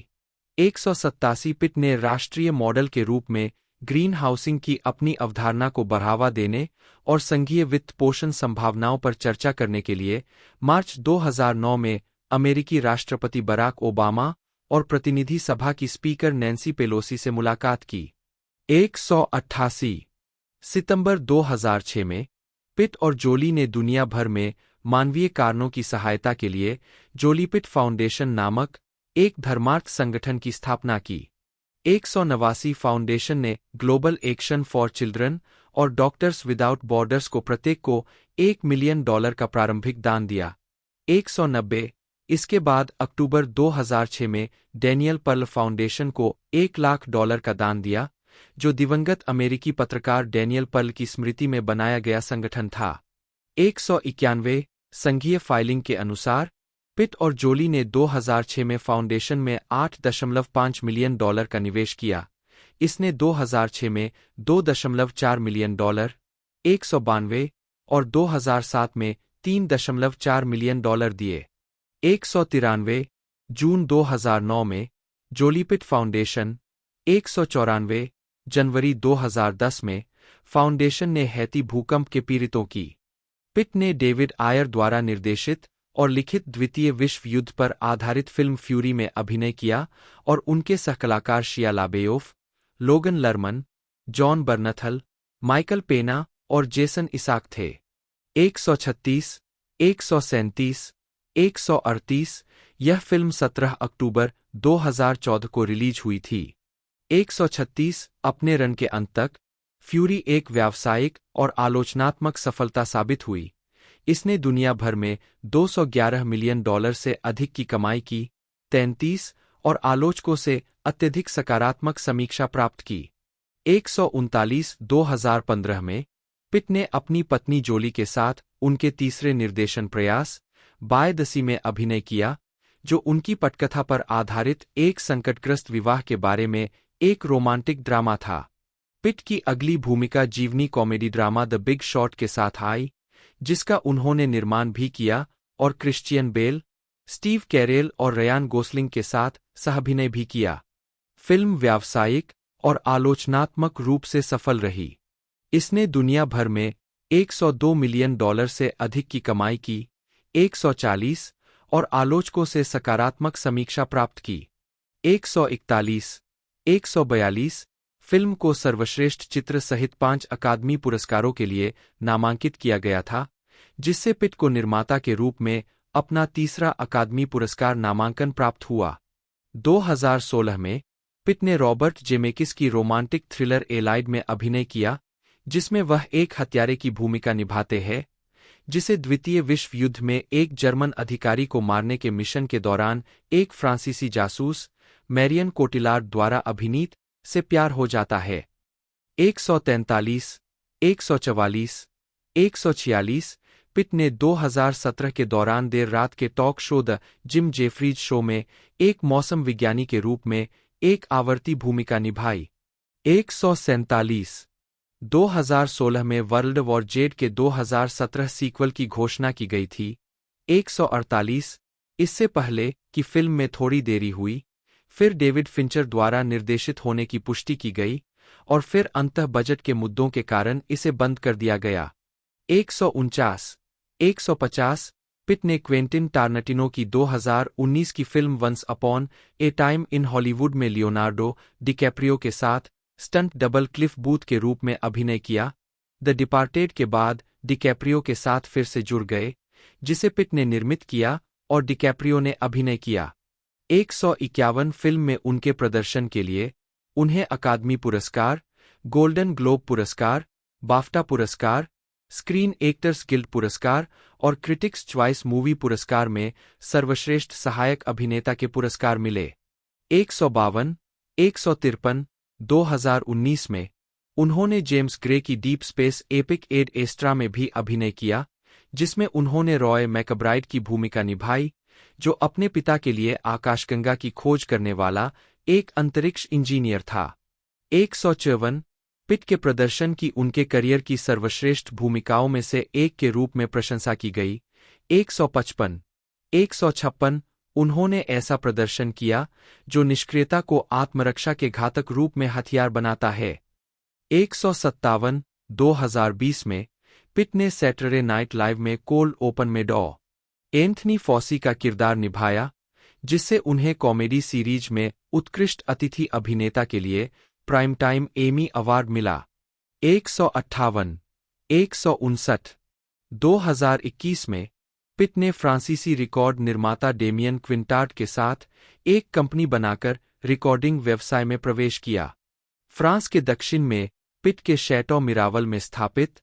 187 पिट ने राष्ट्रीय मॉडल के रूप में ग्रीन हाउसिंग की अपनी अवधारणा को बढ़ावा देने और संघीय वित्त पोषण संभावनाओं पर चर्चा करने के लिए मार्च 2009 में अमेरिकी राष्ट्रपति बराक ओबामा और प्रतिनिधि सभा की स्पीकर नैन्सी पेलोसी से मुलाकात की। 188 सितंबर 2006 में पिट और जोली ने दुनिया भर में मानवीय कारणों की सहायता के लिए जोली पिट फाउंडेशन नामक एक धर्मार्थ संगठन की स्थापना की। 189 फाउंडेशन ने ग्लोबल एक्शन फॉर चिल्ड्रन और डॉक्टर्स विदाउट बॉर्डर्स को प्रत्येक को $1 मिलियन का प्रारंभिक दान दिया। 190 इसके बाद अक्टूबर 2006 में डैनियल पर्ल फाउंडेशन को $1 लाख का दान दिया, जो दिवंगत अमेरिकी पत्रकार डैनियल पर्ल की स्मृति में बनाया गया संगठन था। 191 संघीय फाइलिंग के अनुसार पिट और जोली ने 2006 में फाउंडेशन में $8.5 मिलियन का निवेश किया। इसने 2006 में $2.4 मिलियन, 192 और 2007 में $3.4 मिलियन दिए। 193 जून 2009 में जोली पिट फाउंडेशन, 194 जनवरी 2010 में फाउंडेशन ने हैती भूकंप के पीड़ितों की। पिट ने डेविड आयर द्वारा निर्देशित और लिखित द्वितीय विश्व युद्ध पर आधारित फिल्म फ्यूरी में अभिनय किया और उनके सहकलाकार शिया लाबेयोफ, लोगन लर्मन, जॉन बर्नथल, माइकल पेना और जेसन इसाक थे। 136 137 138 यह फिल्म 17 अक्टूबर 2014 को रिलीज हुई थी। 136 अपने रन के अंत तक फ्यूरी एक व्यावसायिक और आलोचनात्मक सफलता साबित हुई। इसने दुनिया भर में $211 मिलियन से अधिक की कमाई की, 33 और आलोचकों से अत्यधिक सकारात्मक समीक्षा प्राप्त की। 139 2015 में पिट ने अपनी पत्नी जोली के साथ उनके तीसरे निर्देशन प्रयास बाय द सी में अभिनय किया, जो उनकी पटकथा पर आधारित एक संकटग्रस्त विवाह के बारे में एक रोमांटिक ड्रामा था। पिट की अगली भूमिका जीवनी comedy drama the big shot के साथ आई, जिसका उन्होंने निर्माण भी किया और क्रिश्चियन बेल, स्टीव कैरेल और रयान गोसलिंग के साथ सहाभिनय भी किया। फिल्म व्यावसायिक और आलोचनात्मक रूप से सफल रही। इसने दुनिया भर में $102 मिलियन से अधिक की कमाई की, 140 और आलोचकों से सकारात्मक समीक्षा प्राप्त की। 141 142 फिल्म को सर्वश्रेष्ठ चित्र सहित 5 अकादमी पुरस्कारों के लिए नामांकित किया गया था, जिससे पिट को निर्माता के रूप में अपना तीसरा अकादमी पुरस्कार नामांकन प्राप्त हुआ। 2016 में पिट ने रॉबर्ट जेमेकिस की रोमांटिक थ्रिलर एलाइड में अभिनय किया, जिसमें वह एक हत्यारे की भूमिका निभाते हैं, जिसे द्वितीय विश्व युद्ध में एक जर्मन अधिकारी को मारने के मिशन के दौरान एक फ्रांसीसी जासूस, मैरियन कोटिलार्ड द्वारा अभिनीत से प्यार हो जाता है। 143 144 146 पिट ने 2017 के दौरान देर रात के talk show the gym Jefferies show में एक मौसम विज्ञानी के रूप में एक आवर्ती भूमिका निभाई। 147 2016 में वर्ल्ड वॉर जेड के 2017 सीक्वल की घोषणा की गई थी। 148 इससे पहले कि फिल्म में थोड़ी देरी हुई, फिर डेविड फिंचर द्वारा निर्देशित होने की पुष्टि की गई और फिर अंतः बजट के मुद्दों के कारण इसे बंद कर दिया गया। 149 150 पिट ने क्वेंटिन टारनटिनो की 2019 की film once upon a time in Hollywood में लियोनार्डो डिकैप्रियो के साथ स्टंट डबल क्लिफ बूथ के रूप में अभिनय किया। द डिपार्टेड के बाद डिकैप्रियो के साथ फिर से जुड़ गए, जिसे पिट ने निर्मित किया और डिकैप्रियो ने अभिनय किया। 151 फिल्म में उनके प्रदर्शन के लिए उन्हें अकादमी पुरस्कार, गोल्डन ग्लोब पुरस्कार, बाफ्टा पुरस्कार, स्क्रीन एक्टर्स गिल्ड पुरस्कार और क्रिटिक्स च्वाइस मूवी पुरस्कार में सर्वश्रेष्ठ सहायक अभिनेता के पुरस्कार मिले। 152 153 2019 में उन्होंने जेम्स ग्रे की deep space epic Ad Astra में भी अभिनय किया, जिसमें उन्होंने रॉय मैकब्राइड की भूमिका निभाई, जो अपने पिता के लिए आकाशगंगा की खोज करने वाला एक अंतरिक्ष इंजीनियर था। 154 पिट के प्रदर्शन की उनके करियर की सर्वश्रेष्ठ भूमिकाओं में से एक के रूप में प्रशंसा की गई। 155 156 उन्होंने ऐसा प्रदर्शन किया जो निष्क्रियता को आत्मरक्षा के घातक रूप में हथियार बनाता है। 157 2020 में पिट ने सैटरडे नाइट लाइव में कोल्ड ओपन में डॉ. एंथनी फॉसी का किरदार निभाया, जिससे उन्हें कॉमेडी सीरीज में उत्कृष्ट अतिथि अभिनेता के लिए प्राइम टाइम एमी अवार्ड मिला। 158 159 2021 में पिट ने फ्रांसीसी रिकॉर्ड निर्माता डेमियन क्विंटार्ड के साथ एक कंपनी बनाकर रिकॉर्डिंग व्यवसाय में प्रवेश किया। फ्रांस के दक्षिण में पिट के शैटो मिरावल में स्थापित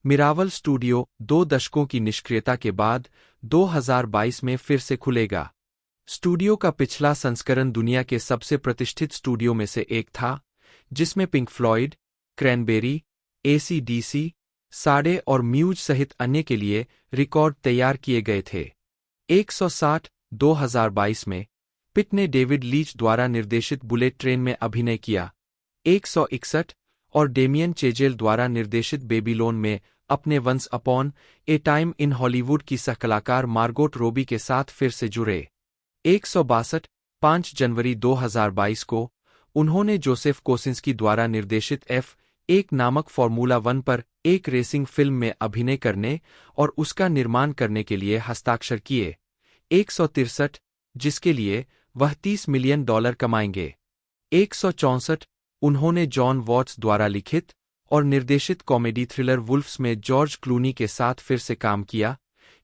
मिरावल स्टूडियो 2 दशकों की निष्क्रियता के बाद 2022 में फिर से खुलेगा। स्टूडियो का पिछला संस्करण दुनिया के सबसे प्रतिष्ठित स्टूडियो में से एक था, जिसमें पिंक फ्लॉयड, क्रैनबेरी, AC/DC, साडे और म्यूज सहित अन्य के लिए रिकॉर्ड तैयार किए गए थे। 160 2022 में पिट ने डेविड लीच द्वारा निर्देशित बुलेट ट्रेन में अभिनय किया। 161 और डेमियन चेजेल द्वारा निर्देशित बेबीलोन में अपने once upon a time in Hollywood की सहकलाकार मार्गोट रोबी के साथ फिर से जुड़े। 162 5 जनवरी 2022 को उन्होंने जोसेफ कोसिंस्की द्वारा निर्देशित F1 नामक फॉर्मूला 1 पर एक रेसिंग फिल्म में अभिनय करने और उसका निर्माण करने के लिए हस्ताक्षर किए। 163 जिसके लिए वह $30 मिलियन कमाएंगे। 164 उन्होंने जॉन वॉट्स द्वारा लिखित और निर्देशित कॉमेडी थ्रिलर वुल्फ्स में जॉर्ज क्लूनी के साथ फिर से काम किया,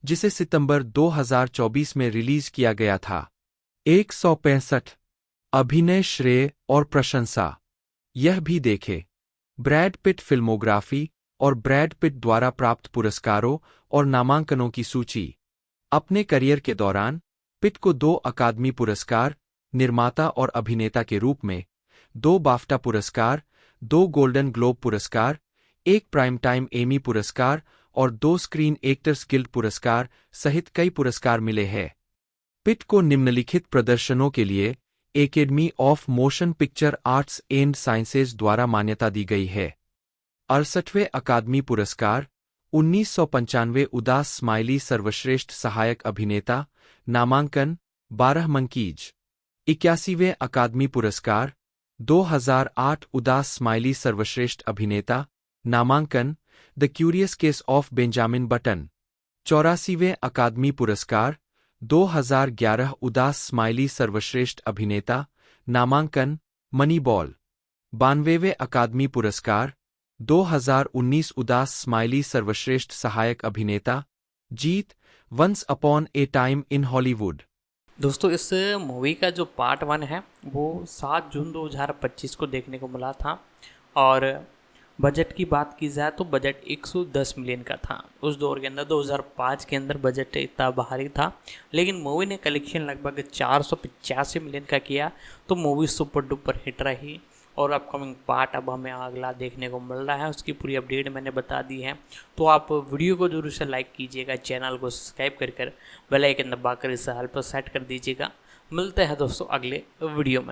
जिसे सितंबर 2024 में रिलीज किया गया था। 165 अभिनय श्रेय और प्रशंसा। यह भी देखे ब्रैड पिट फिल्मोग्राफी और ब्रैड पिट द्वारा प्राप्त पुरस्कारों और नामांकनों की सूची। अपने करियर के दौरान पिट को 2 अकादमी पुरस्कार, निर्माता और अभिनेता के रूप में, 2 बाफ्टा पुरस्कार, 2 गोल्डन ग्लोब पुरस्कार, 1 प्राइम टाइम एमी पुरस्कार और 2 स्क्रीन एक्टर्स गिल्ड पुरस्कार सहित कई पुरस्कार मिले हैं। पिट को निम्नलिखित प्रदर्शनों के लिए academy of motion picture arts and sciences द्वारा मान्यता दी गई है। 68वें अकादमी पुरस्कार, 1995 उदास स्माइली सर्वश्रेष्ठ सहायक अभिनेता, नामांकन 12 मंकीज। 81वें अकादमी पुरस्कार, 2008 उदास स्माइली सर्वश्रेष्ठ अभिनेता, नामांकन the curious case of Benjamin Button. 84वें अकादमी पुरस्कार, 2011 उदास स्माइली सर्वश्रेष्ठ अभिनेता, नामांकन मनी बॉल। 92वें अकादमी पुरस्कार, 2019 उदास स्माइली सर्वश्रेष्ठ सहायक अभिनेता, जीत once upon a time in Hollywood. दोस्तों इस मूवी का जो पार्ट 1 है वो 7 जून 2025 को देखने को मिला था और बजट की बात की जाए तो बजट 110 मिलियन का था। उस दौर के अंदर 2005 के अंदर बजट इतना भारी था, लेकिन मूवी ने कलेक्शन लगभग 485 मिलियन का किया, तो मूवी सुपर डुपर हिट रही। और अपकमिंग पार्ट अब हमें अगला देखने को मिल रहा है, उसकी पूरी अपडेट मैंने बता दी है। तो आप वीडियो को जरूर से लाइक कीजिएगा, चैनल को सब्सक्राइब कर बेल आइकन दबाकर इस हाल पर सेट कर दीजिएगा। मिलते हैं दोस्तों अगले वीडियो में।